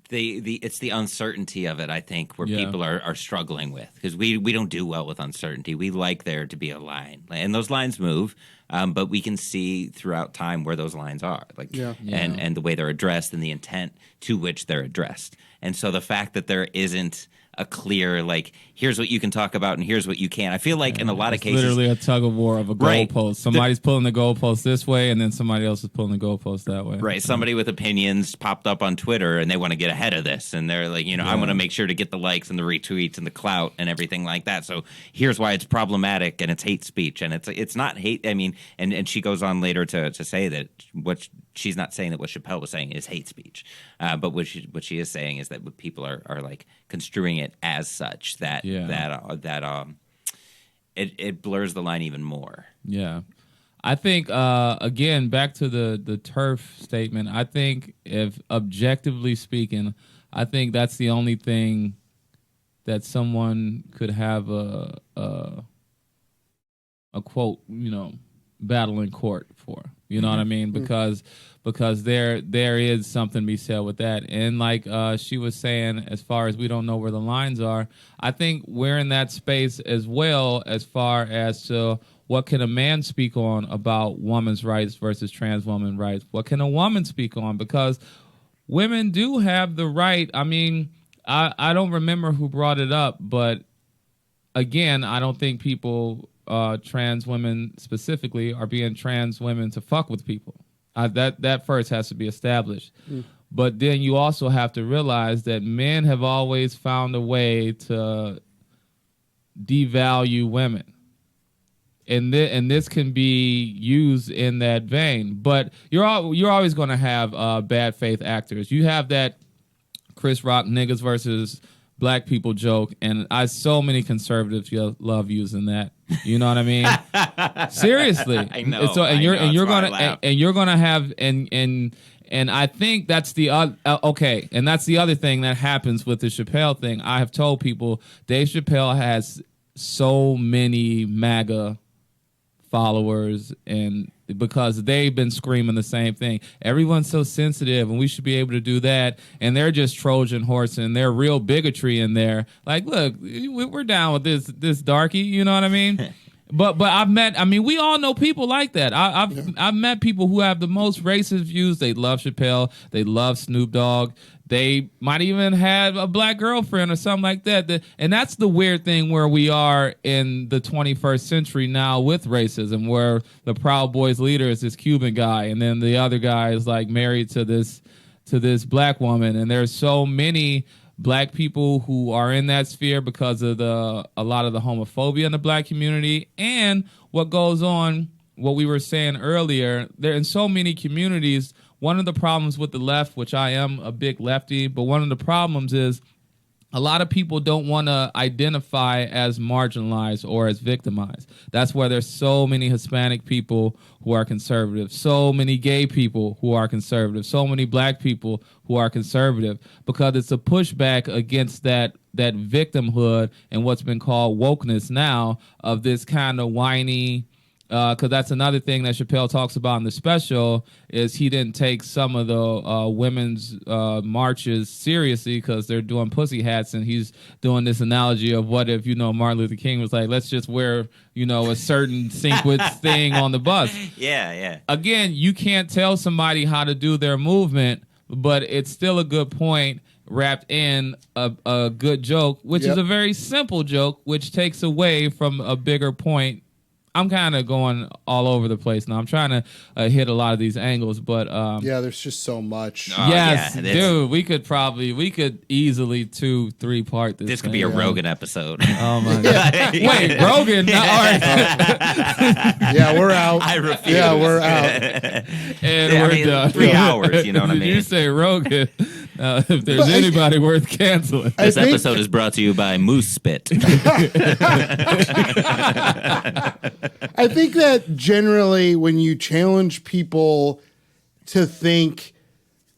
It's the uncertainty of it, I think, where people are struggling with, because we don't do well with uncertainty. We like there to be a line, and those lines move, but we can see throughout time where those lines are, like, and the way they're addressed and the intent to which they're addressed. And so the fact that there isn't a clear, like, here's what you can talk about and here's what you can't. I feel like in a lot of cases, literally a tug of war of a goalpost. Right. Somebody's pulling the goalpost this way, and then somebody else is pulling the goalpost that way. Right. Somebody with opinions popped up on Twitter, and they want to get ahead of this, and they're like, you know, I want to make sure to get the likes and the retweets and the clout and everything like that. So here's why it's problematic and it's hate speech, and it's not hate. I mean, and she goes on later to say that what she's not saying that what Chappelle was saying is hate speech, but what she is saying is that what people are like construing it as such, that it blurs the line even more. Yeah. I think again, back to the turf statement, I think if objectively speaking, I think that's the only thing that someone could have a quote, you know, battle in court for. You know what I mean? Because there is something to be said with that. And like she was saying, as far as we don't know where the lines are, I think we're in that space as well, as far as to what can a man speak on about women's rights versus trans woman rights? What can a woman speak on? Because women do have the right. I mean, I don't remember who brought it up, but again, I don't think people, trans women specifically, are being trans women to fuck with people. That first has to be established. But then you also have to realize that men have always found a way to devalue women. And this can be used in that vein. But you're always going to have bad faith actors. You have that Chris Rock niggas versus black people joke, and so many conservatives love using that. You know what I mean? Seriously, I know. You're gonna have and I think that's the okay, and that's the other thing that happens with the Chappelle thing. I have told people Dave Chappelle has so many MAGA followers, and because they've been screaming the same thing. Everyone's so sensitive, and we should be able to do that. And they're just Trojan horse, and they're real bigotry in there. Like, look, we're down with this darky. You know what I mean? But I've met. I mean, we all know people like that. I've met people who have the most racist views. They love Chappelle. They love Snoop Dogg. They might even have a black girlfriend or something like that. And that's the weird thing where we are in the 21st century now with racism, where the Proud Boys leader is this Cuban guy, and then the other guy is like married to this black woman. And there's so many black people who are in that sphere because of a lot of the homophobia in the black community and what goes on, what we were saying earlier. There in so many communities. One of the problems with the left, which I am a big lefty, but one of the problems is a lot of people don't want to identify as marginalized or as victimized. That's where there's so many Hispanic people who are conservative, so many gay people who are conservative, so many black people who are conservative, because it's a pushback against that victimhood and what's been called wokeness now, of this kind of whiny. Because that's another thing that Chappelle talks about in the special, is he didn't take some of the women's marches seriously because they're doing pussy hats, and he's doing this analogy of what if, Martin Luther King was like, let's just wear, a certain sequence thing on the bus. Yeah. Again, you can't tell somebody how to do their movement, but it's still a good point wrapped in a good joke, which is a very simple joke, which takes away from a bigger point. I'm kind of going all over the place now. I'm trying to hit a lot of these angles, but there's just so much. Yes, dude, we could easily 2-3 part this. This could be a Rogan episode. Oh my god! Wait, Rogan? No, all right. Yeah, we're out. I refuse. Yeah, we're out. And we're done. 3 hours. You know what I mean? Did you say Rogan? If there's anybody worth canceling, this episode is brought to you by Moose Spit. I think that generally when you challenge people to think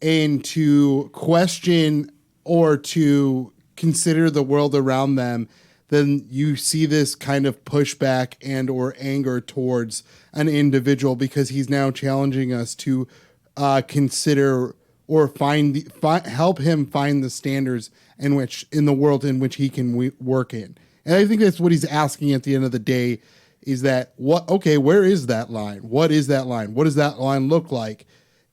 and to question or to consider the world around them, then you see this kind of pushback and or anger towards an individual because he's now challenging us to consider or help him find the standards in the world in which he can work in. And I think that's what he's asking at the end of the day, is that where is that line? What is that line? What does that line look like?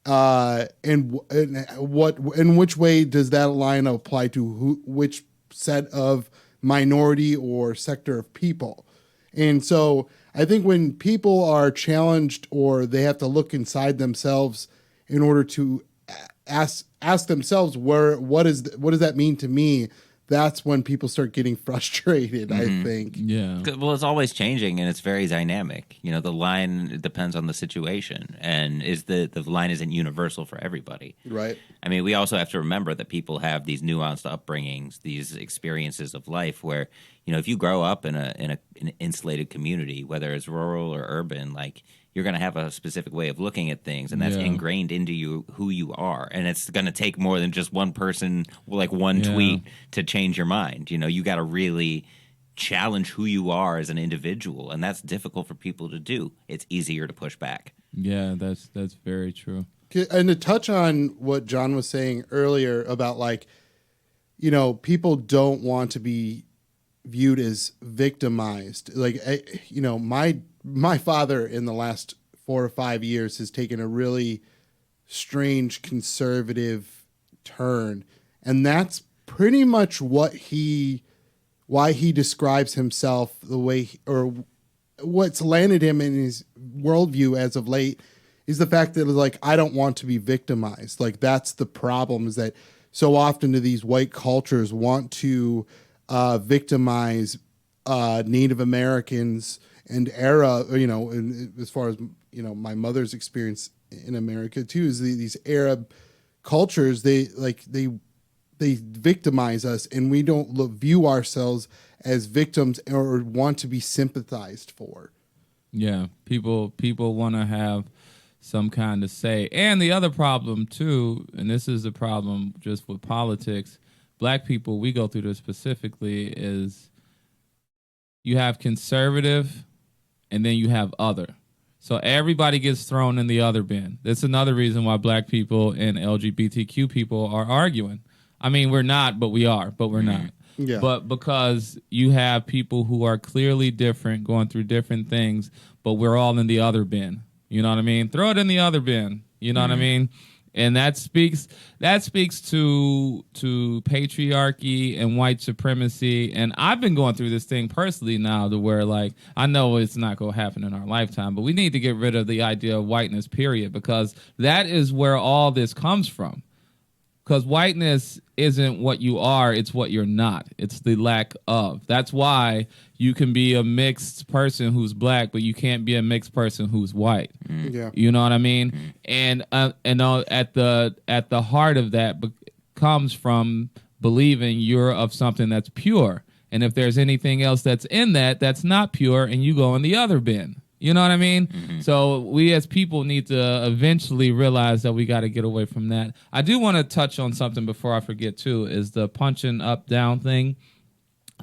And in which way does that line apply to which set of minority or sector of people? And so I think when people are challenged or they have to look inside themselves in order to ask themselves what does that mean to me, that's when people start getting frustrated, I think. Yeah. Well, it's always changing and it's very dynamic. The line depends on the situation, and the line isn't universal for everybody. Right. I mean, we also have to remember that people have these nuanced upbringings, these experiences of life where, if you grow up in an insulated community, whether it's rural or urban, like, you're going to have a specific way of looking at things, and that's ingrained into you, who you are. And it's going to take more than just one person, like one tweet, to change your mind. You got to really challenge who you are as an individual, and that's difficult for people to do. It's easier to push back. Yeah, that's very true. And to touch on what John was saying earlier about like, people don't want to be viewed as victimized. Like, my father in the last 4 or 5 years has taken a really strange conservative turn, and that's pretty much why he describes himself the way, or what's landed him in his worldview as of late is the fact that like, I don't want to be victimized. Like, that's the problem, is that so often do these white cultures want to victimize Native Americans and as far as, my mother's experience in America too, is these Arab cultures, they victimize us, and we don't view ourselves as victims or want to be sympathized for. Yeah, people want to have some kind of say. And the other problem too, and this is the problem just with politics, black people, we go through this specifically, is you have conservative and then you have other. So everybody gets thrown in the other bin. That's another reason why black people and LGBTQ people are arguing. I mean, we're not, but we are, but we're not. Yeah. But because you have people who are clearly different, going through different things, but we're all in the other bin. You know what I mean? Throw it in the other bin. You know what I mean? And that speaks to patriarchy and white supremacy. And I've been going through this thing personally now, to where, like, I know it's not going to happen in our lifetime, but we need to get rid of the idea of whiteness, period, because that is where all this comes from. Because whiteness isn't what you are, it's what you're not. It's the lack of. That's why you can be a mixed person who's black, but you can't be a mixed person who's white. Yeah. You know what I mean? And at the heart of that comes from believing you're of something that's pure. And if there's anything else that's in that that's not pure, and you go in the other bin. You know what I mean? So we as people need to eventually realize that we got to get away from that. I do want to touch on something before I forget too, is the punching up down thing.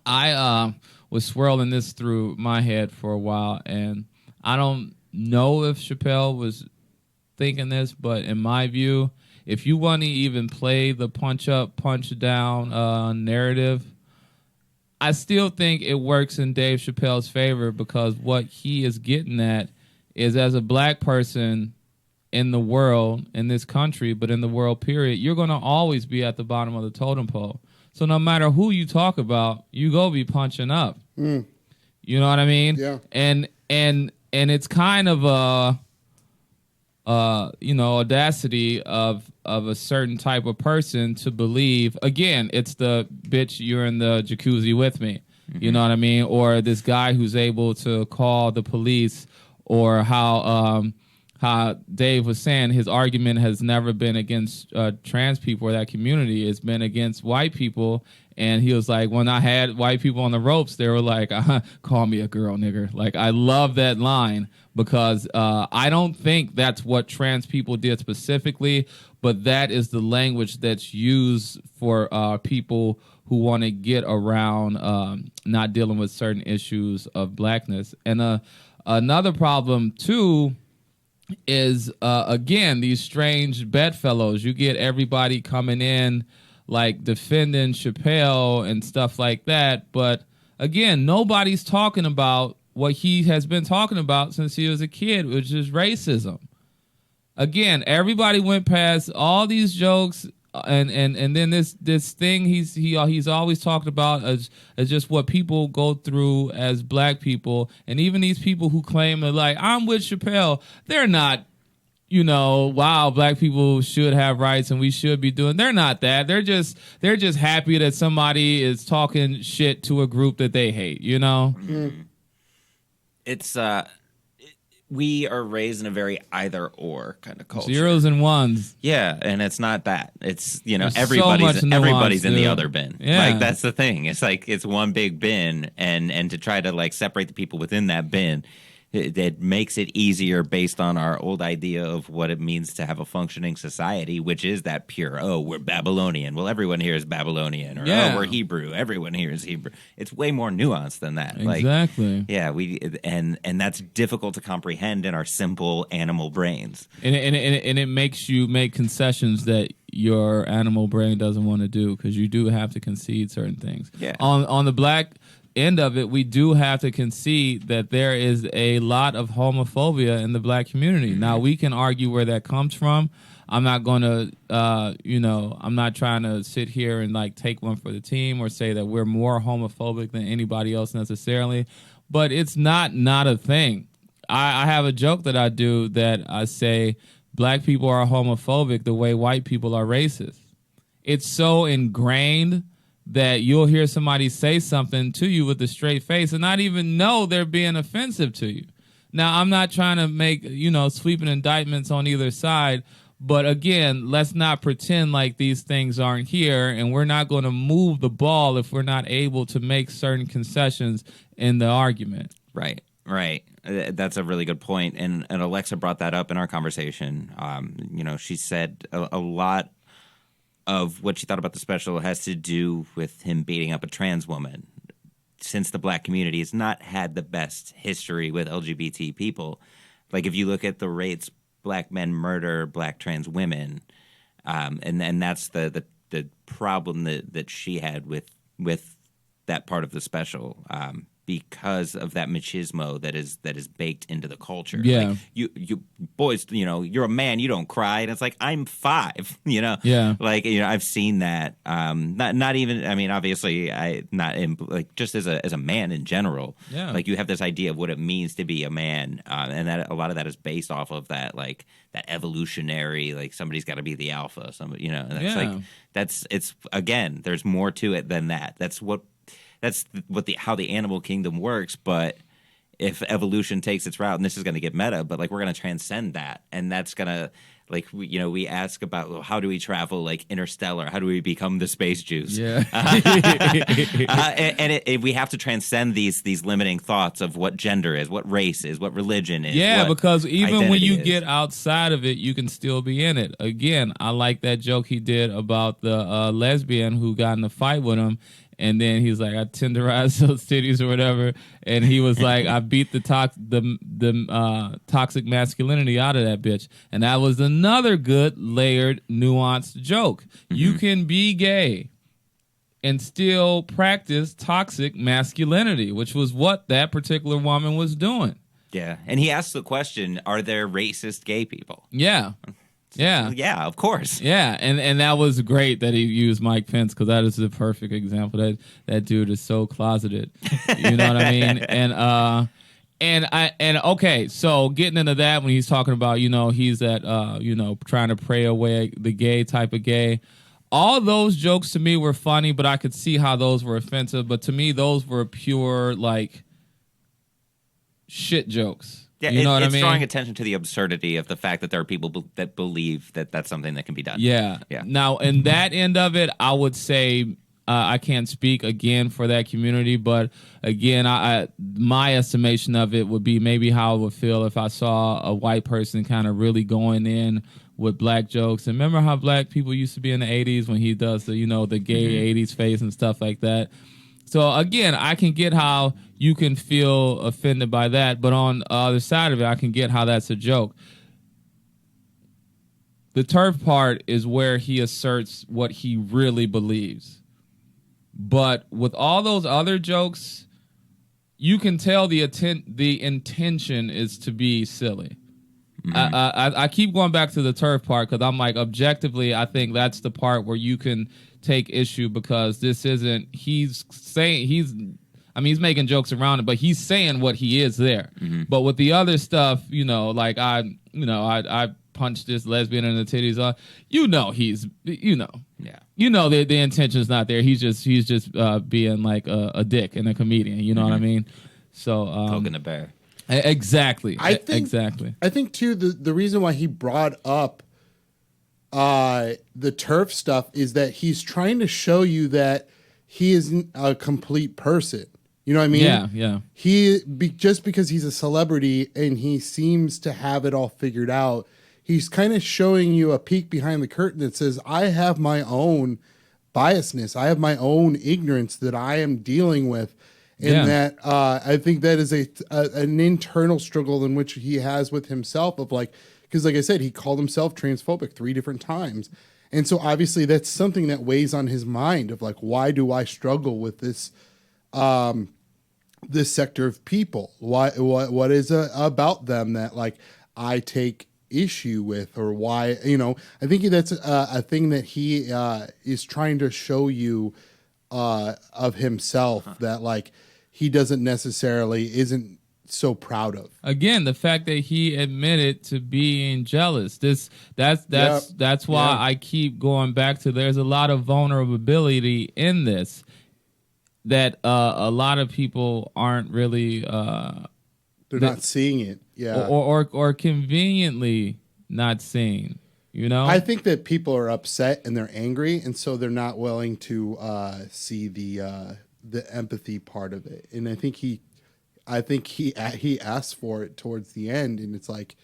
I was swirling this through my head for a while, and I don't know if Chappelle was thinking this, but in my view, if you want to even play the punch up, punch down narrative, I still think it works in Dave Chappelle's favor, because what he is getting at is, as a black person in the world, in this country, but in the world, period, you're going to always be at the bottom of the totem pole. So no matter who you talk about, you go be punching up. You know what I mean? Yeah. And it's kind of a audacity of a certain type of person to believe, again, it's the bitch, you're in the jacuzzi with me. You know what I mean? Or this guy who's able to call the police, or how Dave was saying his argument has never been against trans people or that community. It's been against white people. And he was like, when I had white people on the ropes, they were like, call me a girl, nigger. Like, I love that line, because I don't think that's what trans people did specifically, but that is the language that's used for people who want to get around not dealing with certain issues of blackness. And another problem, too, is, again, these strange bedfellows. You get everybody coming in, like, defending Chappelle and stuff like that. But, again, nobody's talking about what he has been talking about since he was a kid, which is racism. Again, everybody went past all these jokes, and then this thing he's always talked about as just what people go through as black people. And even these people who claim they're like, I'm with Chappelle, they're not, wow, black people should have rights and we should be doing. They're not that. They're just happy that somebody is talking shit to a group that they hate, It's we are raised in a very either or kind of culture. Zeros and ones. Yeah, and it's not that. It's There's everybody's so much everybody's nuance, in the dude. other bin. Yeah. Like, that's the thing. It's like it's one big bin, and to try to like separate the people within that bin It makes it easier based on our old idea of what it means to have a functioning society, which is that pure, oh, we're Babylonian. Well, everyone here is Babylonian. Or, Yeah. oh, we're Hebrew. Everyone here is Hebrew. It's way more nuanced than that. Exactly. Like, yeah, and that's difficult to comprehend in our simple animal brains. And it makes you make concessions that your animal brain doesn't want to do, because you do have to concede certain things. Yeah. On the black end of it, we do have to concede that there is a lot of homophobia in the black community. Mm-hmm. Now, we can argue where that comes from. I'm not going to, I'm not trying to sit here and like take one for the team or say that we're more homophobic than anybody else necessarily, but it's not a thing. I have a joke that I do that I say black people are homophobic the way white people are racist. It's so ingrained that you'll hear somebody say something to you with a straight face and not even know they're being offensive to you. Now, I'm not trying to make, sweeping indictments on either side, but again, let's not pretend like these things aren't here, and we're not going to move the ball if we're not able to make certain concessions in the argument. Right. That's a really good point. And Alexa brought that up in our conversation. She said a lot of what she thought about the special has to do with him beating up a trans woman. Since the black community has not had the best history with LGBT people, like if you look at the rates black men murder black trans women, and that's the problem that she had with that part of the special, because of that machismo that is baked into the culture. Yeah. Like you boys, you're a man, you don't cry, and it's like I'm 5, Yeah. Like I've seen that. Not even. I mean, obviously, just as a man in general. Yeah. Like you have this idea of what it means to be a man, and that a lot of that is based off of that that evolutionary, like somebody's got to be the alpha. Somebody, and that's it's again. There's more to it than that. That's how the animal kingdom works. But if evolution takes its route, and this is going to get meta, but we're going to transcend that, and that's going to we ask about, well, how do we travel interstellar? How do we become the space juice? Yeah. And we have to transcend these limiting thoughts of what gender is, what race is, what religion is. Yeah, because even when you is. get outside of it, you can still be in it. Again, I like that joke he did about the lesbian who got in a fight with him. And then he's like, I tenderized those titties or whatever. And he was like, I beat the toxic masculinity out of that bitch. And that was another good, layered, nuanced joke. Mm-hmm. You can be gay and still practice toxic masculinity, which was what that particular woman was doing. Yeah. And he asked the question, are there racist gay people? Yeah. Yeah. Yeah, of course. Yeah, and that was great that he used Mike Pence, because that is the perfect example. That dude is so closeted. You know what I mean? And okay, so getting into that, when he's talking about, he's at trying to pray away the gay type of gay. All those jokes to me were funny, but I could see how those were offensive. But to me, those were pure shit jokes. Yeah, you know what I mean? It's drawing attention to the absurdity of the fact that there are people that believe that that's something that can be done. Yeah. Now, in that end of it, I would say I can't speak again for that community, but again, my estimation of it would be maybe how I would feel if I saw a white person kind of really going in with black jokes. And remember how black people used to be in the 80s when he does the gay 80s face and stuff like that. So again, I can get how you can feel offended by that, but on the other side of it, I can get how that's a joke. The turf part is where he asserts what he really believes. But with all those other jokes, you can tell the intention is to be silly. Mm-hmm. I keep going back to the turf part because I'm like, objectively, I think that's the part where you can take issue, because this isn't, he's making jokes around it, but he's saying what he is there. Mm-hmm. But with the other stuff, I punched this lesbian in the titties. The intention's not there. He's just being like a dick and a comedian. You know what I mean? So poking the bear. Exactly. I think too the reason why he brought up the turf stuff is that he's trying to show you that he isn't a complete person. You know what I mean? Yeah. Just because he's a celebrity and he seems to have it all figured out, he's kind of showing you a peek behind the curtain that says, I have my own biasness. I have my own ignorance that I am dealing with. And that I think that is an internal struggle in which he has with himself of like, because like I said, he called himself transphobic 3 different times. And so obviously that's something that weighs on his mind of like, why do I struggle with this this sector of people? What is about them that like I take issue with, or why, I think that's a thing that he is trying to show you of himself that like he doesn't necessarily isn't so proud of. Again, the fact that he admitted to being jealous. That's why I keep going back to there's a lot of vulnerability in this that a lot of people aren't really they're not seeing it. Yeah. Or conveniently not seeing. I think that people are upset and they're angry, and so they're not willing to see the empathy part of it. And I think he asked for it towards the end, and it's like,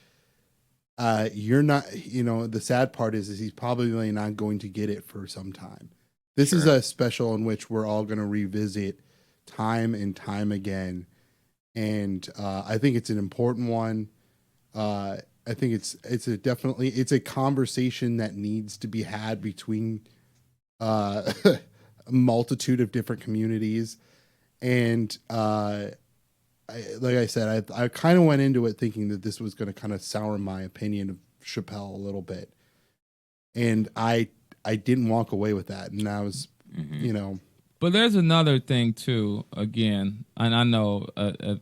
you're not. The sad part is he's probably not going to get it for some time. This is a special in which we're all going to revisit time and time again, and I think it's an important one. I think it's a conversation that needs to be had between a multitude of different communities. And like I said, I kind of went into it thinking that this was going to kind of sour my opinion of Chappelle a little bit. And I didn't walk away with that. And I was, But there's another thing too, again, and I know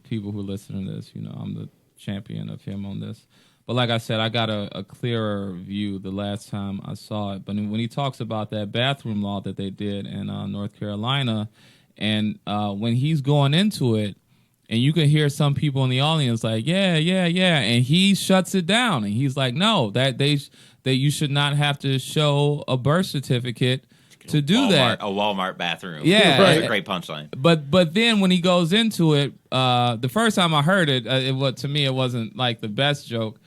people who listen to this, I'm the champion of him on this. But like I said, I got a clearer view the last time I saw it. But when he talks about that bathroom law that they did in North Carolina, and when he's going into it, and you can hear some people in the audience like, yeah, and he shuts it down, and he's like, no, that you should not have to show a birth certificate to do that. A Walmart bathroom. Yeah, That's a great punchline. But then when he goes into it, the first time I heard it, to me it wasn't like the best joke.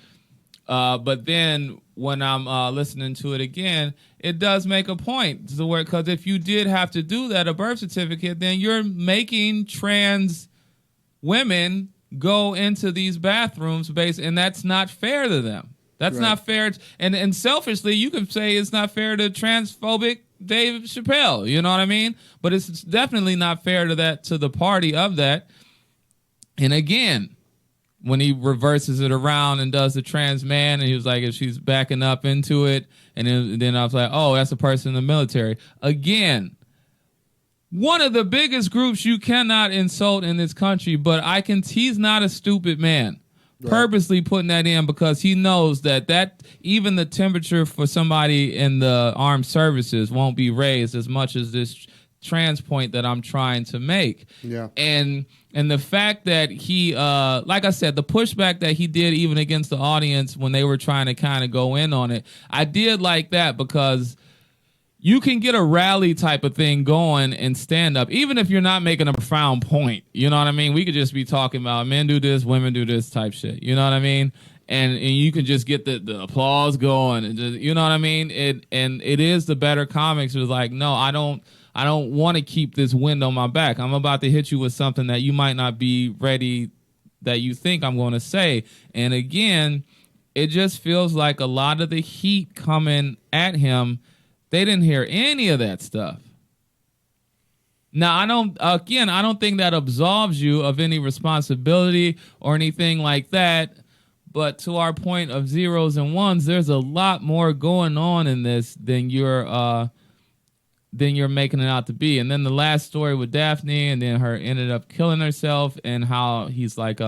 But then when I'm listening to it again, it does make a point to where, because if you did have to do that, a birth certificate, then you're making trans women go into these bathrooms and that's not fair to them. That's not fair. And selfishly, you can say it's not fair to transphobic Dave Chappelle. You know what I mean? But it's definitely not fair to the party of that. And again, when he reverses it around and does the trans man, and he was like, if she's backing up into it, and then I was like, oh, that's a person in the military. Again, one of the biggest groups you cannot insult in this country, but he's not a stupid man. Right. Purposely putting that in because he knows that even the temperature for somebody in the armed services won't be raised as much as this trans point that I'm trying to make. Yeah. And the fact that he, like I said, the pushback that he did even against the audience when they were trying to kind of go in on it, I did like that because you can get a rally type of thing going and stand up, even if you're not making a profound point. You know what I mean? We could just be talking about men do this, women do this type shit. You know what I mean? And you can just get the applause going. And just, you know what I mean? It is the better comics who's like, no, I don't want to keep this wind on my back. I'm about to hit you with something that you might not be ready, that you think I'm going to say. And again, it just feels like a lot of the heat coming at him, they didn't hear any of that stuff. Now, I don't think that absolves you of any responsibility or anything like that. But to our point of zeros and ones, there's a lot more going on in this than you're making it out to be. And then the last story with Daphne, and then her ended up killing herself, and how he's like,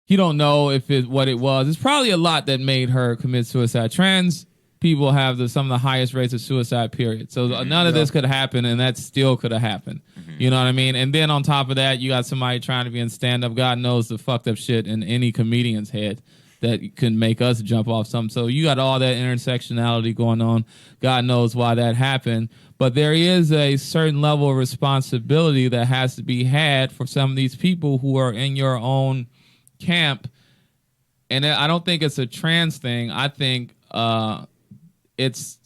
he don't know what it was. It's probably a lot that made her commit suicide. Trans people have some of the highest rates of suicide, period. So none of this could happen, and that still could have happened. Mm-hmm. You know what I mean? And then on top of that, you got somebody trying to be in stand-up. God knows the fucked up shit in any comedian's head. that can make us jump off something. So you got all that intersectionality going on. God knows why that happened. But there is a certain level of responsibility that has to be had for some of these people who are in your own camp. And I don't think it's a trans thing. I think it's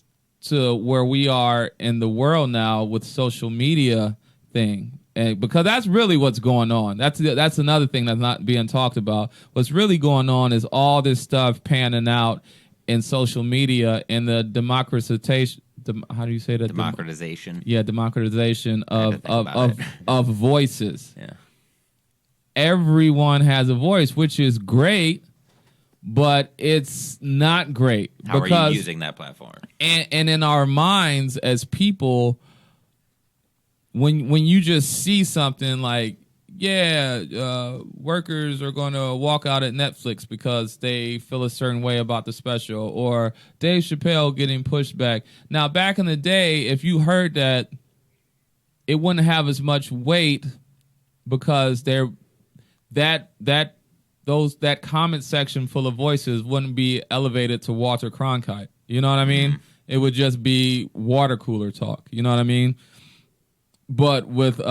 to where we are in the world now with social media thing. And because that's really what's going on. That's another thing that's not being talked about. What's really going on is all this stuff panning out in social media and the democratization. How do you say that? Democratization. Democratization of voices. Yeah. Everyone has a voice, which is great, but it's not great. How are you using that platform? And in our minds as people, when you just see something like, workers are going to walk out at Netflix because they feel a certain way about the special, or Dave Chappelle getting pushed back. Now, back in the day, if you heard that, it wouldn't have as much weight because that comment section full of voices wouldn't be elevated to Walter Cronkite. You know what I mean? It would just be water cooler talk. You know what I mean? But with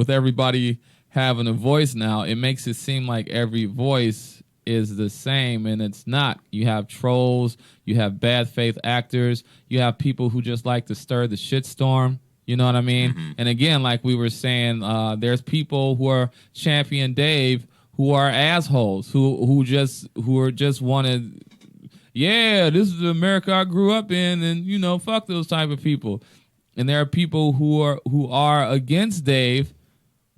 everybody having a voice now, it makes it seem like every voice is the same, and it's not. You have trolls, you have bad faith actors, you have people who just like to stir the shitstorm. You know what I mean? Mm-hmm. And again, like we were saying, there's people who are champion Dave who are assholes who just wanted, this is the America I grew up in, and fuck those type of people. And there are people who are against Dave,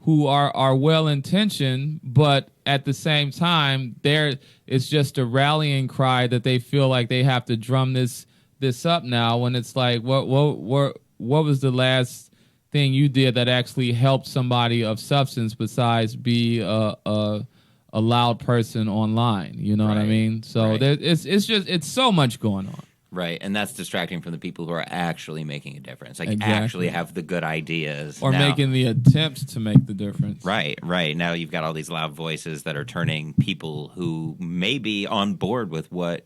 who are well intentioned, but at the same time, it's just a rallying cry that they feel like they have to drum this up now. When it's like, what was the last thing you did that actually helped somebody of substance besides be a loud person online? You know what I mean? So it's so much going on. Right, and that's distracting from the people who are actually making a difference, actually have the good ideas. Or making the attempts to make the difference. Right. Now you've got all these loud voices that are turning people who may be on board with with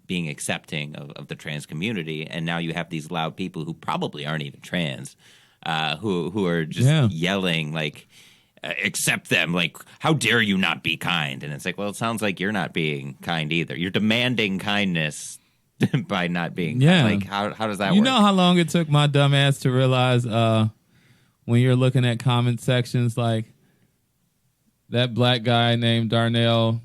being accepting of the trans community, and now you have these loud people who probably aren't even trans, who are just yelling like, accept them, like, how dare you not be kind? And it's like, well, it sounds like you're not being kind either. You're demanding kindness by not being kind. Like, how does that work? You know how long it took my dumb ass to realize when you're looking at comment sections, like, that black guy named Darnell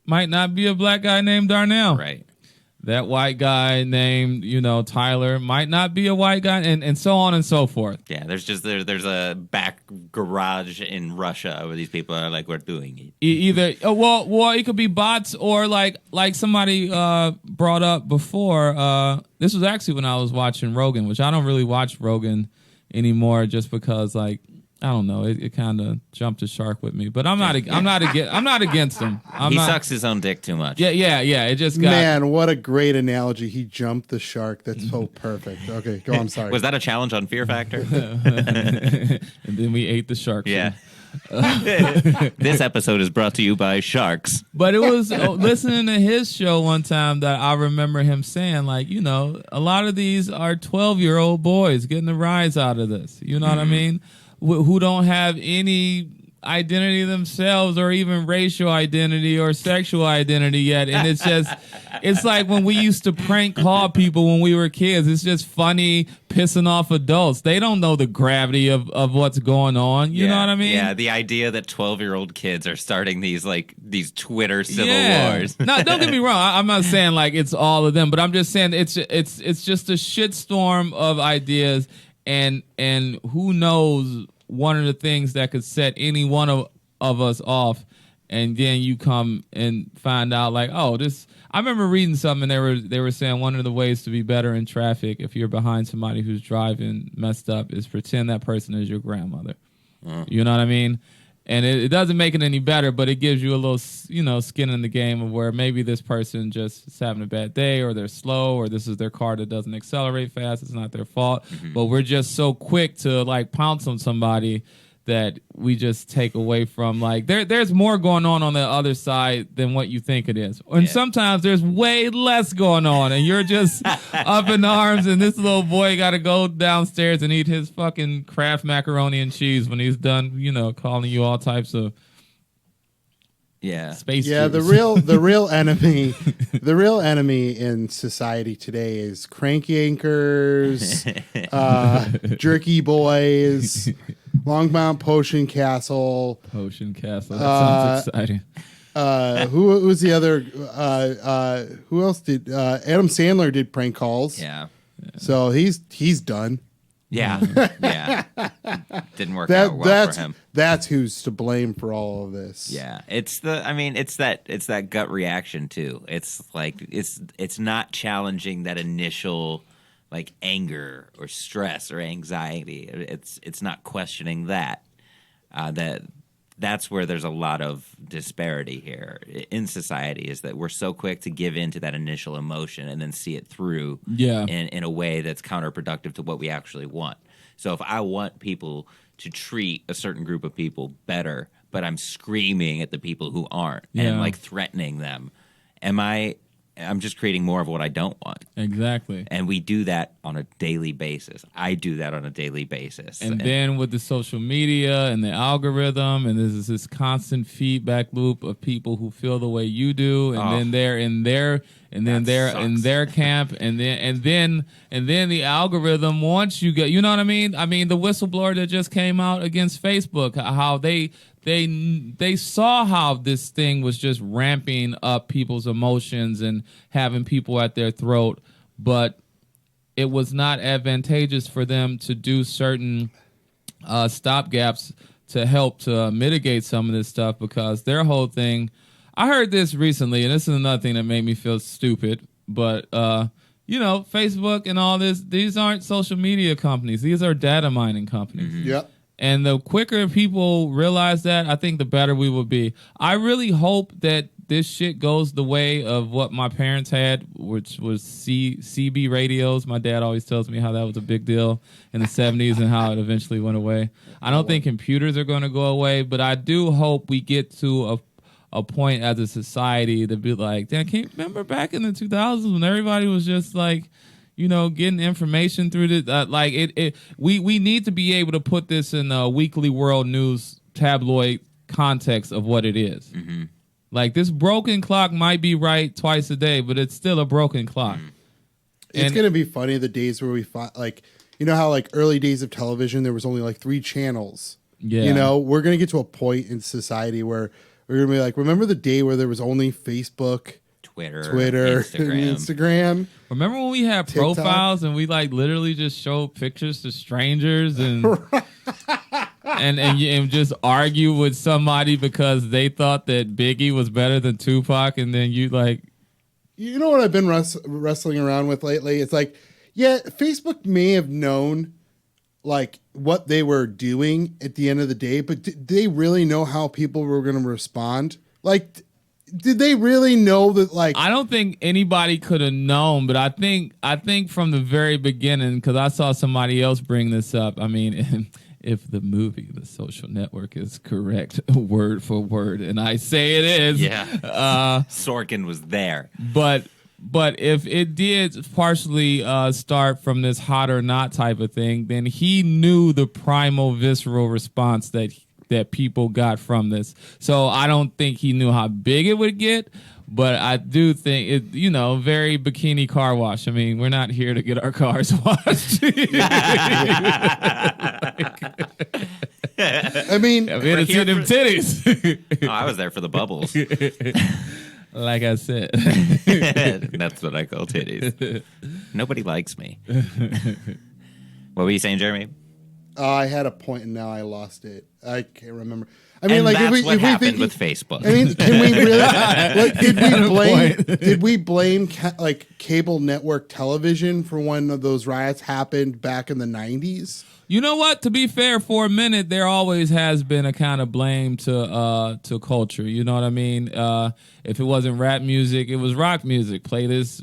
might not be a black guy named Darnell. Right. That white guy named, Tyler might not be a white guy, and so on and so forth. Yeah, there's a back garage in Russia where these people are like, we're doing it. Either it could be bots, or like somebody brought up before. This was actually when I was watching Rogan, which I don't really watch Rogan anymore, just because I don't know. It kind of jumped a shark with me, but I'm not against him. He sucks his own dick too much. Yeah. It just got. Man, what a great analogy. He jumped the shark. That's so perfect. Okay, go on. Sorry. Was that a challenge on Fear Factor? And then we ate the shark. Yeah. This episode is brought to you by sharks. But it was listening to his show one time that I remember him saying, like, a lot of these are 12-year-old boys getting a rise out of this. You know what I mean? Who don't have any identity themselves, or even racial identity or sexual identity yet. And it's like when we used to prank call people when we were kids. It's just funny pissing off adults. They don't know the gravity of what's going on. You know what I mean? Yeah, the idea that 12-year-old kids are starting these Twitter civil wars. No, don't get me wrong. I'm not saying like it's all of them, but I'm just saying it's just a shitstorm of ideas. And who knows, one of the things that could set any one of us off, and then you come and find out like, this. I remember reading something, and they were saying one of the ways to be better in traffic if you're behind somebody who's driving messed up is pretend that person is your grandmother. You know what I mean? And it doesn't make it any better, but it gives you a little, skin in the game of where maybe this person just is having a bad day, or they're slow, or this is their car that doesn't accelerate fast. It's not their fault. Mm-hmm. But we're just so quick to like pounce on somebody that we just take away from. Like there's more going on the other side than what you think it is. And sometimes there's way less going on and you're just up in arms and this little boy got to go downstairs and eat his fucking Kraft macaroni and cheese when he's done, calling you all types of space juice. the real enemy in society today is cranky anchors, jerky boys, Longmount Potion Castle. That sounds exciting. Who was the other? Who else did? Adam Sandler did prank calls. Yeah. So he's done. Yeah. Didn't work out well for him. That's who's to blame for all of this. Yeah. It's that gut reaction too. It's like it's not challenging that initial like anger or stress or anxiety. It's not questioning that. That's where there's a lot of disparity here in society, is that we're so quick to give in to that initial emotion and then see it through in a way that's counterproductive to what we actually want. So if I want people to treat a certain group of people better, but I'm screaming at the people who aren't and like threatening them, I'm just creating more of what I don't want. Exactly. And we do that on a daily basis. I do that on a daily basis. And then with the social media and the algorithm, and there's this constant feedback loop of people who feel the way you do, and then they're in their in their camp, and then the algorithm wants you get. You know what I mean? I mean the whistleblower that just came out against Facebook, how they saw how this thing was just ramping up people's emotions and having people at their throat, but it was not advantageous for them to do certain stopgaps to help to mitigate some of this stuff, because their whole thing, I heard this recently, and this is another thing that made me feel stupid, but Facebook and all this, these aren't social media companies. These are data mining companies. Mm-hmm. Yep. And the quicker people realize that, I think the better we will be. I really hope that this shit goes the way of what my parents had, which was CB radios. My dad always tells me how that was a big deal in the 70s and how it eventually went away. I don't think computers are going to go away, but I do hope we get to a point as a society to be like, damn, can you remember back in the 2000s when everybody was just like, getting information through this, we need to be able to put this in a weekly world news tabloid context of what it is. Mm-hmm. Like, this broken clock might be right twice a day, but it's still a broken clock. Mm-hmm. It's going to be funny the days where we find, like, how like early days of television, there was only like 3 channels. Yeah. We're going to get to a point in society where we're going to be like, remember the day where there was only Facebook, Twitter, Instagram. Remember when we had TikTok? Profiles and we like literally just showed pictures to strangers and and just argue with somebody because they thought that Biggie was better than Tupac, and then you like, what I've been wrestling around with lately? It's like, Facebook may have known like what they were doing at the end of the day, but did they really know how people were going to respond? Like, did they really know that? Like, I don't think anybody could have known, but I think from the very beginning, because I saw somebody else bring this up. I mean, if the movie The Social Network is correct word for word, and I say it is, Sorkin was there, but if it did partially start from this hot or not type of thing, then he knew the primal visceral response that people got from this. So I don't think he knew how big it would get, but I do think it, very bikini car wash. I mean, we're not here to get our cars washed. I mean, I'm here to see them titties. I was there for the bubbles. Like I said. That's what I call titties. Nobody likes me. What were you saying, Jeremy? I had a point and now I lost it. I can't remember. I mean, and like, that's what happened with Facebook. I mean, can we really? Did we blame cable network television for when those riots happened back in the 90s? You know what? To be fair, for a minute, there always has been a kind of blame to culture. You know what I mean? If it wasn't rap music, it was rock music. Play this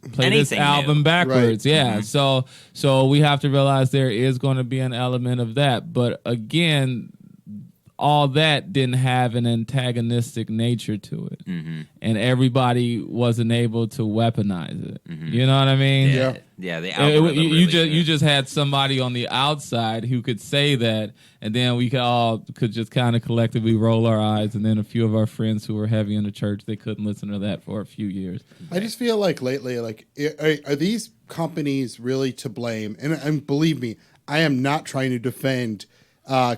album backwards. Right. Yeah. Mm-hmm. So we have to realize there is going to be an element of that. But again, all that didn't have an antagonistic nature to it, and everybody wasn't able to weaponize it. You know what I mean? Yeah. Yeah, the algorithm You just had somebody on the outside who could say that, and then we could just kind of collectively roll our eyes, and then a few of our friends who were heavy in the church, they couldn't listen to that for a few years. I just feel like lately, like, are these companies really to blame? And believe me, I am not trying to defend a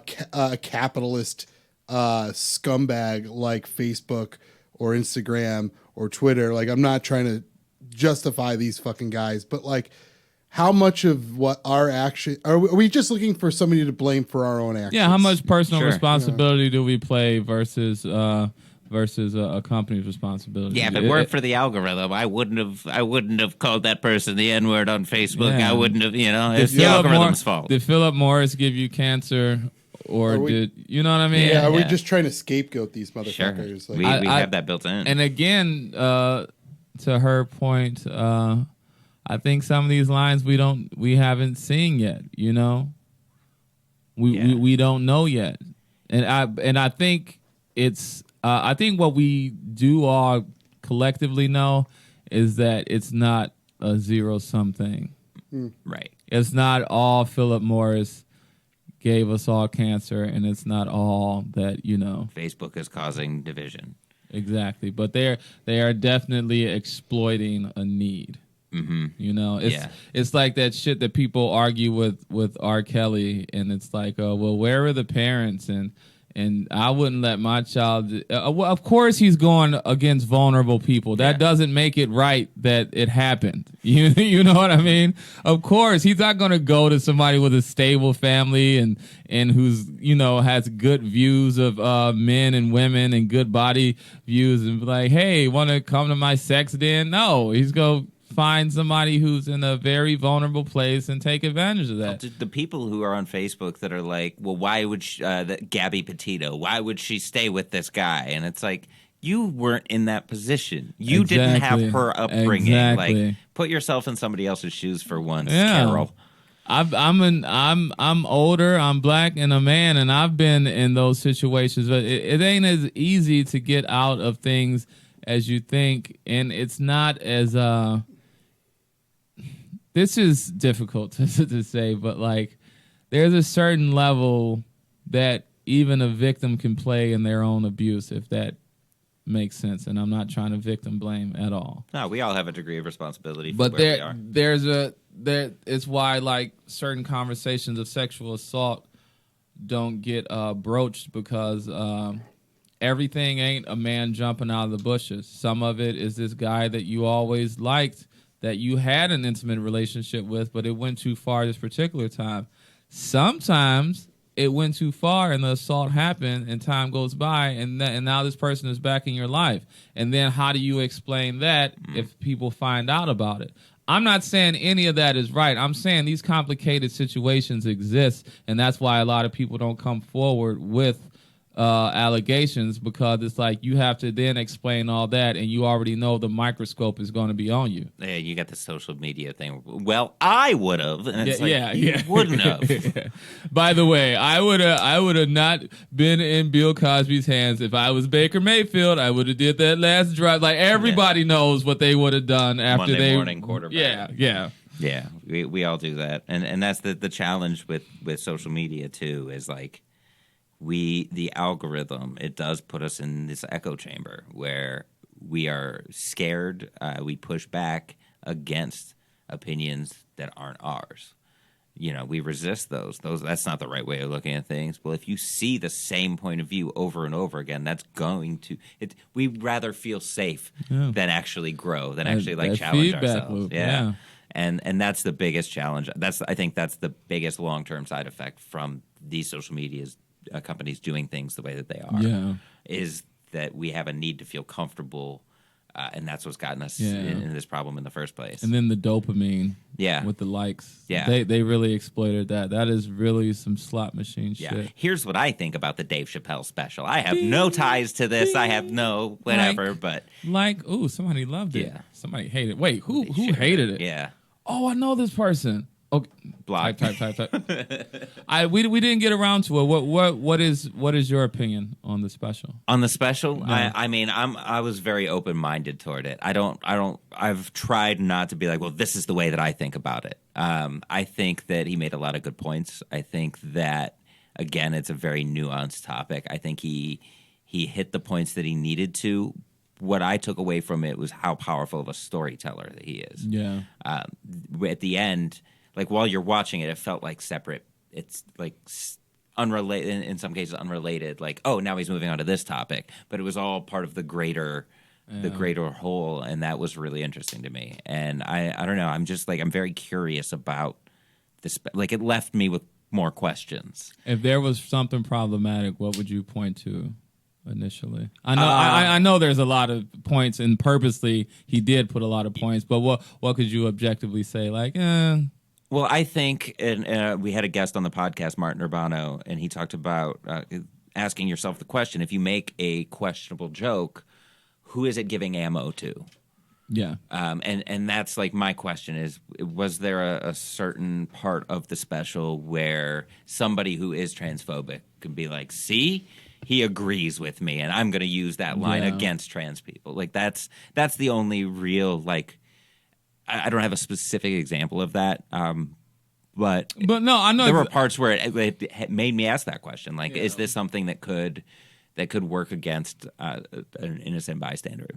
capitalist scumbag like Facebook or Instagram or Twitter. Like, I'm not trying to justify these fucking guys, but like, how much of what our action are we just looking for somebody to blame for our own actions? Yeah, how much personal Sure. responsibility do we play versus a company's responsibility? Yeah, if it weren't for the algorithm, I wouldn't have called that person the N-word on Facebook. Yeah. I wouldn't have, it's the algorithm's fault. Did Philip Morris give you cancer, or did you know what I mean? Yeah, are we Yeah. just trying to scapegoat these Sure, motherfuckers? we Like, have that built in. And again, to her point, I think some of these lines we haven't seen yet. You know, we don't know yet, and I think it's I think what we do all collectively know is that it's not a zero-sum thing. Right. It's not all Philip Morris gave us all cancer, and it's not all that, you know. Facebook is causing division. Exactly. But they are definitely exploiting a need. You know, it's like that shit that people argue with R. Kelly, and it's like, well, where are the parents? And I wouldn't let my child. Well, of course, he's going against vulnerable people. That doesn't make it right that it happened. You know what I mean? Of course, he's not going to go to somebody with a stable family and who's, you know, has good views of men and women and good body views and be like, hey, want to come to my sex den? No, he's going to find somebody who's in a very vulnerable place and take advantage of that. The people who are on Facebook that are like, well, why would Gabby Petito, why would she stay with this guy? And it's like, you weren't in that position. You didn't have her upbringing. Exactly. Like, put yourself in somebody else's shoes for once, Carol. I'm older, I'm black, and a man, and I've been in those situations. But it ain't as easy to get out of things as you think, and it's not as this is difficult to say, but like there's a certain level that even a victim can play in their own abuse, if that makes sense. And I'm not trying to victim blame at all. No, we all have a degree of responsibility for but where we are. It's why like certain conversations of sexual assault don't get broached, because everything ain't a man jumping out of the bushes. Some of it is this guy that you always liked, that you had an intimate relationship with, but it went too far this particular time. Sometimes it went too far and the assault happened and time goes by and now this person is back in your life. And then how do you explain that if people find out about it? I'm not saying any of that is right. I'm saying these complicated situations exist, and that's why a lot of people don't come forward with allegations, because it's like you have to then explain all that, and you already know the microscope is going to be on you. Yeah, you got the social media thing. Well, I would have, and it's you wouldn't have. By the way, I would have not been in Bill Cosby's hands if I was Baker Mayfield. I would have did that last drive. Like everybody knows what they would have done after Monday morning quarterback. Yeah. We all do that, and that's the challenge with social media too. Is like the algorithm, it does put us in this echo chamber where we are scared. We push back against opinions that aren't ours. You know, we resist those. That's not the right way of looking at things. Well, if you see the same point of view over and over again, that's going to we'd rather feel safe than actually grow, than actually like challenge ourselves. Loop, yeah. And that's the biggest challenge. I think that's the biggest long-term side effect from these social medias. Companies doing things the way that they are, is that we have a need to feel comfortable, and that's what's gotten us in this problem in the first place. And then the dopamine, with the likes, they really exploited that. That is really some slot machine shit. Here's what I think about the Dave Chappelle special. I have no ties to this. I have no whatever, but ooh, somebody loved it. Yeah. Somebody hated it. Wait, who hated it? Yeah. Oh, I know this person. Okay. Block. Type. We didn't get around to it. What is your opinion on the special? On the special, No. I was very open minded toward it. I've tried not to be like, well, this is the way that I think about it. I think that he made a lot of good points. I think that again, it's a very nuanced topic. I think he hit the points that he needed to. What I took away from it was how powerful of a storyteller that he is. Yeah. At the end, like while you're watching it, it felt like separate. It's like unrelated, in some cases unrelated. Like, oh, now he's moving on to this topic, but it was all part of the greater whole, and that was really interesting to me. And I don't know. I'm just like I'm very curious about this. Like, it left me with more questions. If there was something problematic, what would you point to initially? I know there's a lot of points, and purposely he did put a lot of points. But what could you objectively say? Like, Well, I think, and we had a guest on the podcast, Martin Urbano, and he talked about asking yourself the question: if you make a questionable joke, who is it giving ammo to? Yeah. And that's like my question is, was there a certain part of the special where somebody who is transphobic can be like, see, he agrees with me, and I'm going to use that line against trans people? Like, that's the only real, like, I don't have a specific example of that, but no, I know there were parts where it made me ask that question. Like, is this something that could work against an innocent bystander?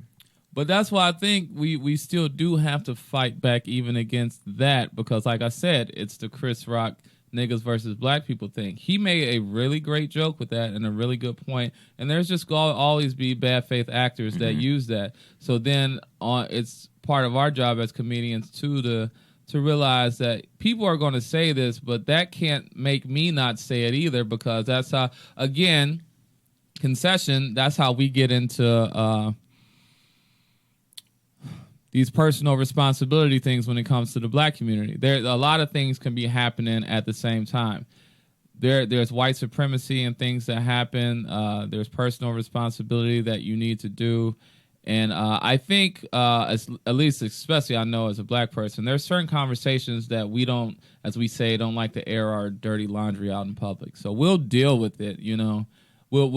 But that's why I think we still do have to fight back even against that, because, like I said, it's the Chris Rock niggas versus black people thing. He made a really great joke with that and a really good point. And there's just going to always be bad faith actors that use that. So then it's part of our job as comedians too to realize that people are going to say this, but that can't make me not say it either, because that's how, again, concession, that's how we get into these personal responsibility things when it comes to the black community. There, a lot of things can be happening at the same time. There's white supremacy and things that happen. There's personal responsibility that you need to do. And I think, at least especially I know as a black person, there's certain conversations that we don't, as we say, don't like to air our dirty laundry out in public. So we'll deal with it, you know. We'll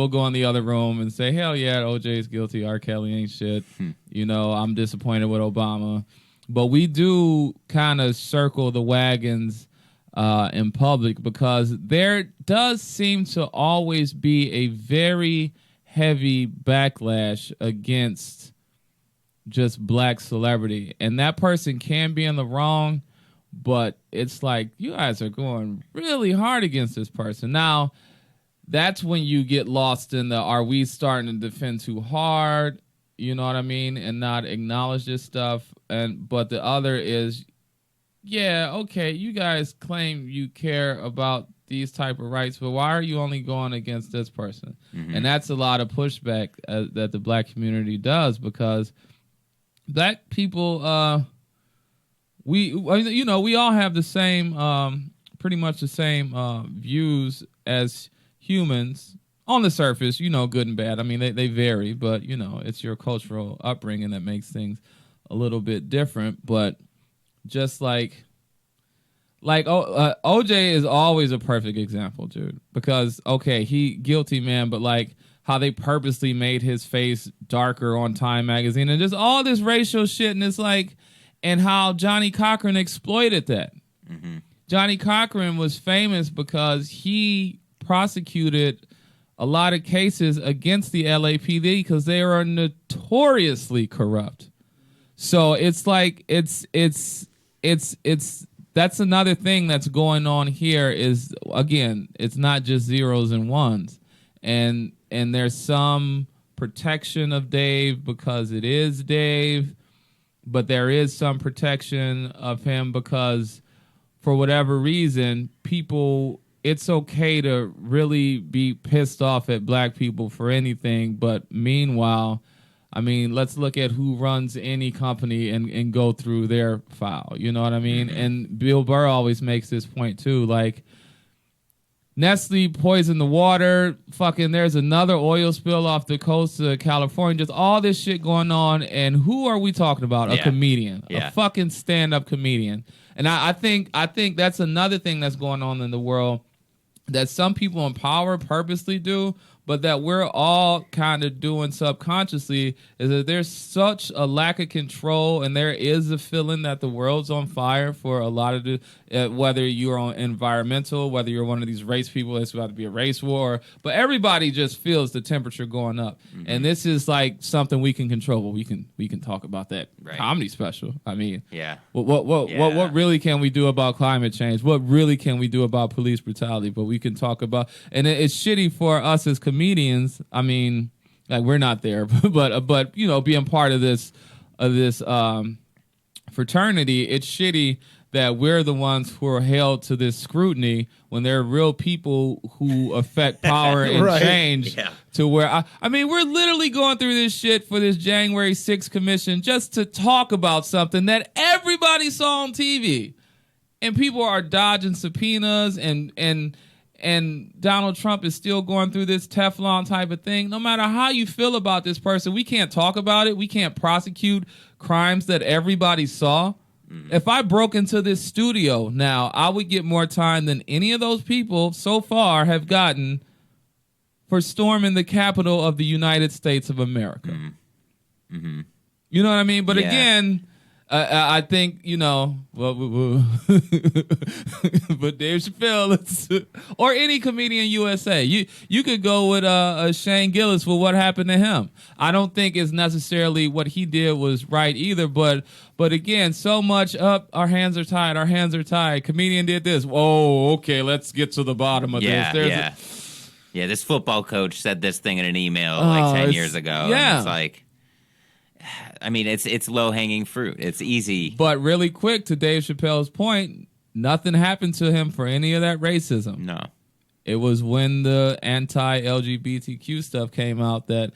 go in the other room and say, hell yeah, OJ's guilty, R. Kelly ain't shit. You know, I'm disappointed with Obama. But we do kind of circle the wagons in public, because there does seem to always be a very heavy backlash against just black celebrity. And that person can be in the wrong, but it's like, you guys are going really hard against this person. Now, that's when you get lost in the, are we starting to defend too hard? You know what I mean? And not acknowledge this stuff. But the other is, yeah, okay, you guys claim you care about these type of rights, but why are you only going against this person? And that's a lot of pushback that the black community does, because black people, we all have the same, pretty much the same views as humans on the surface, you know, good and bad. I mean, they vary, but, you know, it's your cultural upbringing that makes things a little bit different. But just like OJ is always a perfect example, dude, because, okay, he guilty, man, but like how they purposely made his face darker on Time magazine and just all this racial shit. And it's like, and how Johnny Cochran exploited that. Johnny Cochran was famous because he prosecuted a lot of cases against the LAPD because they are notoriously corrupt. So it's like it's that's another thing that's going on here is, again, it's not just zeros and ones. And there's some protection of Dave because it is Dave, but there is some protection of him because for whatever reason, people, it's okay to really be pissed off at black people for anything. But meanwhile, I mean, let's look at who runs any company and go through their file. You know what I mean? And Bill Burr always makes this point too. Like, Nestle poisoned the water. Fucking, there's another oil spill off the coast of California. Just all this shit going on. And who are we talking about? A comedian, a fucking stand-up comedian. And I think that's another thing that's going on in the world that some people in power purposely do, but that we're all kind of doing subconsciously, is that there's such a lack of control, and there is a feeling that the world's on fire for a lot of the, whether you're on environmental, whether you're one of these race people, it's about to be a race war, but everybody just feels the temperature going up. Mm-hmm. And this is like something we can control, but we can talk about that comedy special. I mean, what really can we do about climate change? What really can we do about police brutality? But we can talk about, and it's shitty for us as comedians. I mean, like, we're not there, but you know, being part of this fraternity, it's shitty that we're the ones who are held to this scrutiny when there are real people who affect power and change. To where I mean, we're literally going through this shit for this January 6th commission just to talk about something that everybody saw on TV, and people are dodging subpoenas, and Donald Trump is still going through this Teflon type of thing. No matter how you feel about this person, we can't talk about it. We can't prosecute crimes that everybody saw. If I broke into this studio now, I would get more time than any of those people so far have gotten for storming the Capitol of the United States of America. Mm-hmm. You know what I mean? But again, I think, you know, but Dave Chappelle, or any comedian USA, you could go with Shane Gillis for what happened to him. I don't think it's necessarily what he did was right either, but again, so much up, our hands are tied. Comedian did this. Whoa, okay, let's get to the bottom of this. This football coach said this thing in an email like 10 years ago. Yeah. And it's like, I mean, it's low-hanging fruit. It's easy. But really quick, to Dave Chappelle's point, nothing happened to him for any of that racism. No. It was when the anti-LGBTQ stuff came out then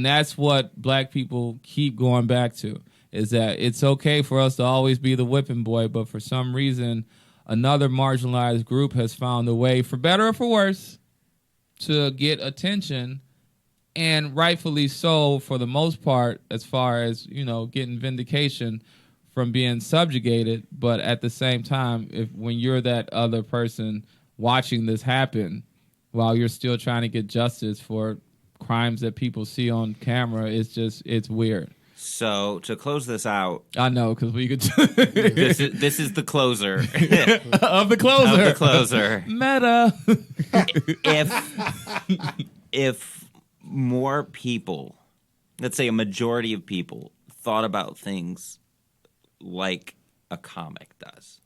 that's what black people keep going back to, is that it's okay for us to always be the whipping boy, but for some reason, another marginalized group has found a way, for better or for worse, to get attention. And rightfully so, for the most part, as far as, you know, getting vindication from being subjugated. But at the same time, when you're that other person watching this happen, while you're still trying to get justice for crimes that people see on camera, it's weird. So to close this out, I know, because we could. this is the closer of the closer. Meta. if more people, let's say a majority of people, thought about things like a comic does,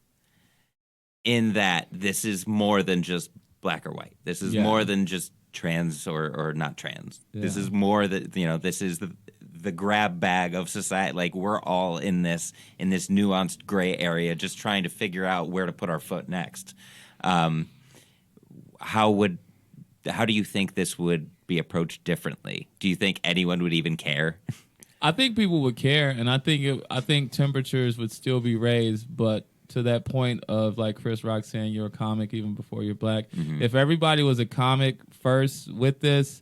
in that this is more than just black or white. This is more than just trans or not trans. Yeah. This is more that, you know, this is the grab bag of society. Like, we're all in this nuanced gray area, just trying to figure out where to put our foot next. How do you think this would be approached differently? Do you think anyone would even care? I think people would care, and I think temperatures would still be raised, but to that point of, like Chris Rock saying, you're a comic even before you're black. Mm-hmm. If everybody was a comic first with this,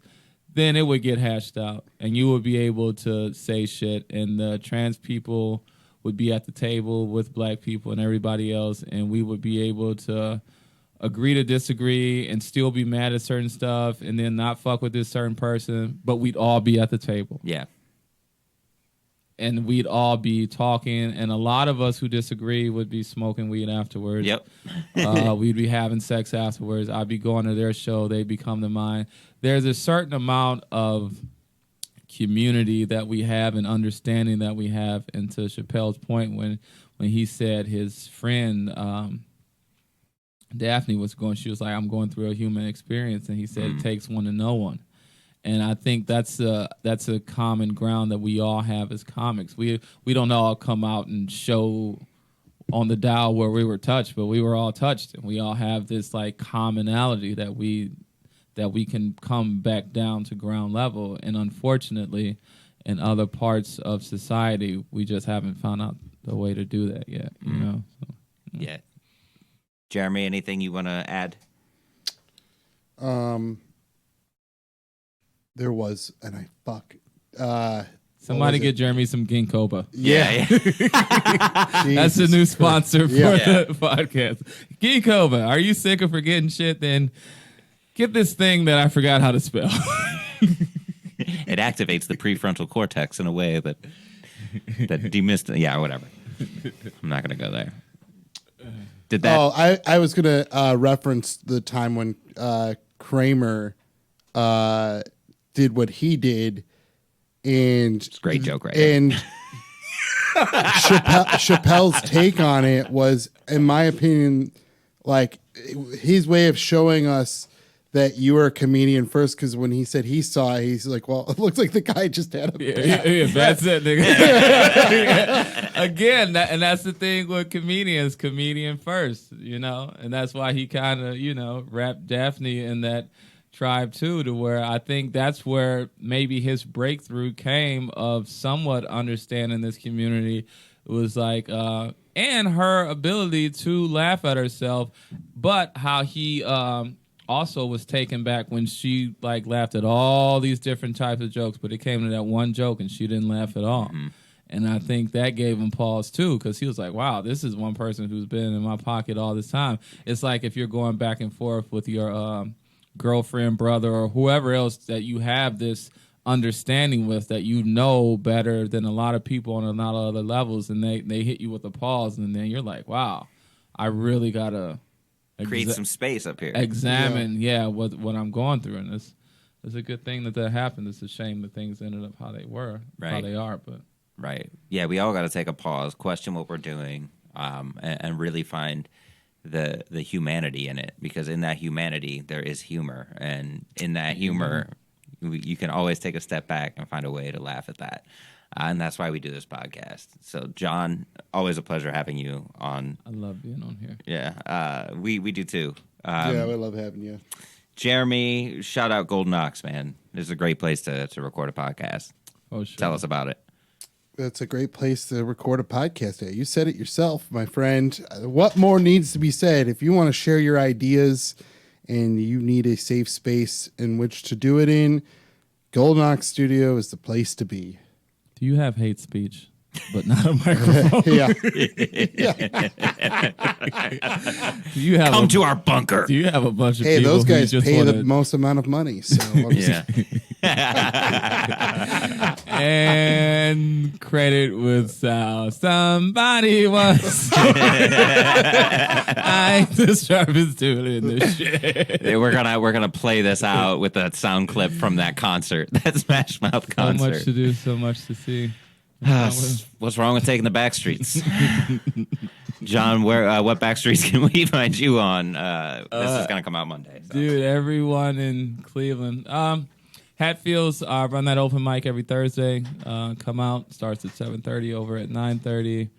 then it would get hashed out, and you would be able to say shit, and the trans people would be at the table with black people and everybody else, and we would be able to agree to disagree and still be mad at certain stuff and then not fuck with this certain person, but we'd all be at the table. Yeah. And we'd all be talking, and a lot of us who disagree would be smoking weed afterwards. Yep. We'd be having sex afterwards. I'd be going to their show. They'd be coming to mine. There's a certain amount of community that we have and understanding that we have. And to Chappelle's point, when he said his friend Daphne was she was like, I'm going through a human experience, and he said it takes one to know one. And I think that's a common ground that we all have as comics. We don't all come out and show on the dial where we were touched, but we were all touched, and we all have this like commonality that we can come back down to ground level. And unfortunately, in other parts of society, we just haven't found out the way to do that yet. You know? So, yeah. Jeremy, anything you want to add? There was, and I fuck. Somebody was get it? Jeremy some ginkgoba. Yeah. That's the new sponsor for Yeah. the podcast. Ginkgoba. Are you sick of forgetting shit? Then get this thing that I forgot how to spell. It activates the prefrontal cortex in a way that demystifies. Yeah, whatever. I'm not going to go there. Did that? Oh, I was gonna reference the time when Kramer did what he did, and It's a great joke, right? And Chappelle's take on it was, in my opinion, like his way of showing us that you were a comedian first. Because when he said he saw it, he's like, "Well, it looks like the guy just had a Yeah, that's it, nigga. Again, and that's the thing with comedians, comedian first, and that's why he kind of, wrapped Daphne in that tribe too, to where I think that's where maybe his breakthrough came of somewhat understanding this community. It was like, and her ability to laugh at herself, but how he, also was taken back when she like laughed at all these different types of jokes, but it came to that one joke and she didn't laugh at all. Mm-hmm. And I think that gave him pause too, because he was like, wow, this is one person who's been in my pocket all this time. It's like if you're going back and forth with your girlfriend, brother, or whoever else that you have this understanding with, that you know better than a lot of people on a lot of other levels, and they hit you with a pause, and then you're like, wow, I really got to create some space up here. Examine, what I'm going through, and it's a good thing that happened. It's a shame that things ended up how they were, how they are. But right, yeah, we all got to take a pause, question what we're doing, and really find the humanity in it, because in that humanity there is humor, and in that humor, you can always take a step back and find a way to laugh at that. And that's why we do this podcast. So, John, always a pleasure having you on. I love being on here. Yeah, we do too. Yeah, we love having you. Jeremy, shout out Golden Ox, man. This is a great place to record a podcast. Oh, sure. Tell us about it. That's a great place to record a podcast at. You said it yourself, my friend. What more needs to be said? If you want to share your ideas and you need a safe space in which to do it in, Golden Ox Studio is the place to be. Do you have hate speech, but not a microphone? Yeah. Do you have Come to our bunker. Do you have a bunch of Hey, people those who guys just pay wanna... the most amount of money. So Yeah. And credit with somebody once. I the sharpest tool in the shed. Yeah, we're gonna play this out with a sound clip from that concert, that Smash Mouth concert. So much to do, so much to see. What's wrong with taking the back streets? John, what back streets can we find you on? This is gonna come out Monday, so. Dude. Everyone in Cleveland. Hatfields run that open mic every Thursday. Come out, starts at 7:30, over at 9:30.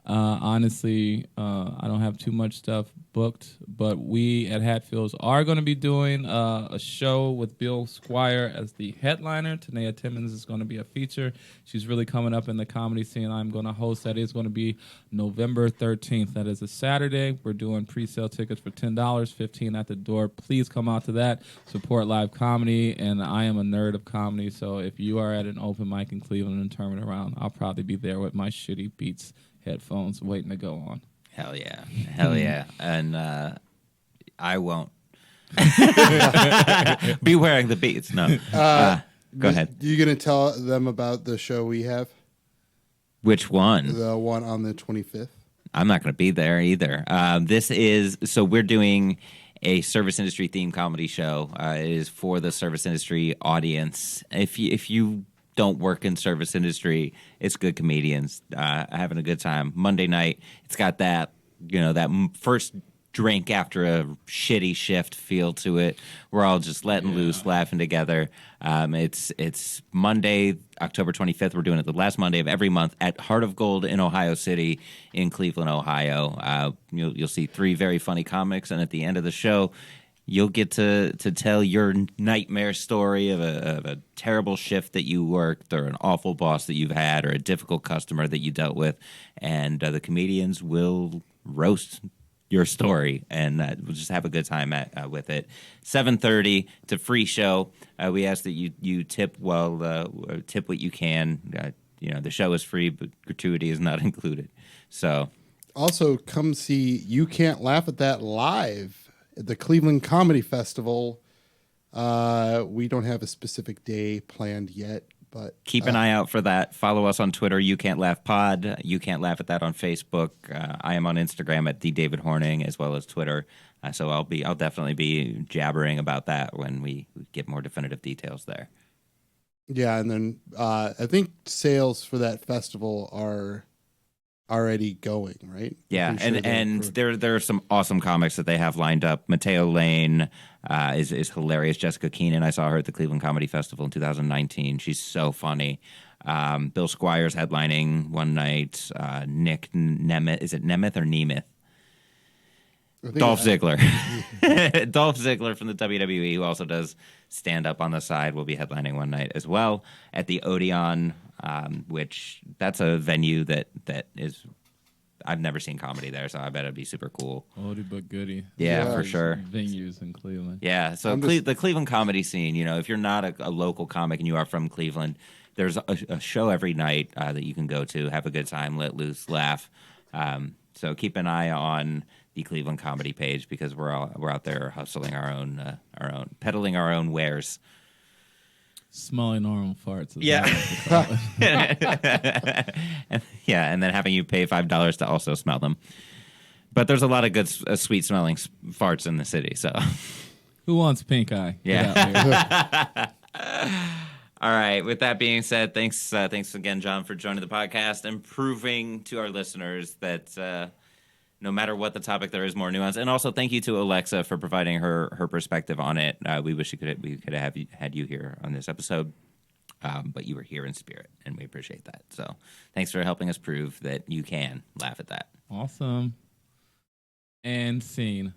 Honestly, I don't have too much stuff booked, but we at Hatfields are going to be doing a show with Bill Squire as the headliner. Tanea Timmons is going to be a feature. She's really coming up in the comedy scene. I'm going to host. That is going to be November 13th. That is a Saturday. We're doing pre-sale tickets for $10, $15 at the door. Please come out to that. Support live comedy, and I am a nerd of comedy, so if you are at an open mic in Cleveland and turn it around, I'll probably be there with my shitty Beats headphones waiting to go on. Hell yeah. And I won't be wearing the Beats. No. Go ahead. You going to tell them about the show we have? Which one? The one on the 25th. I'm not going to be there either. We're doing a service industry themed comedy show. It is for the service industry audience. If you don't work in service industry, it's good comedians having a good time. Monday night, it's got that first drink after a shitty shift feel to it. We're all just letting loose, laughing together. It's Monday, October 25th. We're doing it the last Monday of every month at Heart of Gold in Ohio City, in Cleveland, Ohio. You'll see 3 very funny comics, and at the end of the show, you'll get to tell your nightmare story of a terrible shift that you worked, or an awful boss that you've had, or a difficult customer that you dealt with, and the comedians will roast your story, and we'll just have a good time with it. 7:30. It's a free show. We ask that you tip tip what you can. The show is free, but gratuity is not included. So Also, come see You Can't Laugh at That live at the Cleveland Comedy Festival. We don't have a specific day planned yet, but keep an eye out for that. Follow us on Twitter, You Can't Laugh Pod. You Can't Laugh at That on Facebook. I am on Instagram at @DavidHorning, as well as Twitter. So I'll definitely be jabbering about that when we get more definitive details there. yeah, and then I think sales for that festival are already going, right? Yeah, I'm pretty sure there are some awesome comics that they have lined up. Mateo Lane is hilarious. Jessica Keenan, I saw her at the Cleveland Comedy Festival in 2019. She's so funny. Bill Squires headlining one night. Nick Nemeth, is it Nemeth or Nemeth? Dolph Ziggler. Dolph Ziggler from the WWE, who also does stand-up on the side, will be headlining one night as well at the Odeon, which that's a venue that is... I've never seen comedy there, so I bet it'd be super cool. Oldie but goodie. Yeah, for sure. Venues in Cleveland. Yeah, so the Cleveland comedy scene, if you're not a local comic and you are from Cleveland, there's a show every night that you can go to, have a good time, let loose, laugh. So keep an eye on the Cleveland comedy page, because we're out there hustling our own peddling our own wares. Smelling our own farts. Yeah. And then having you pay $5 to also smell them. But there's a lot of good, sweet smelling farts in the city. So, who wants pink eye? Yeah. All right. With that being said, thanks again, John, for joining the podcast and proving to our listeners that no matter what the topic, there is more nuance. And also, thank you to Alexa for providing her perspective on it. We wish we could have had you here on this episode, but you were here in spirit, and we appreciate that. So, thanks for helping us prove that you can laugh at that. Awesome. And scene.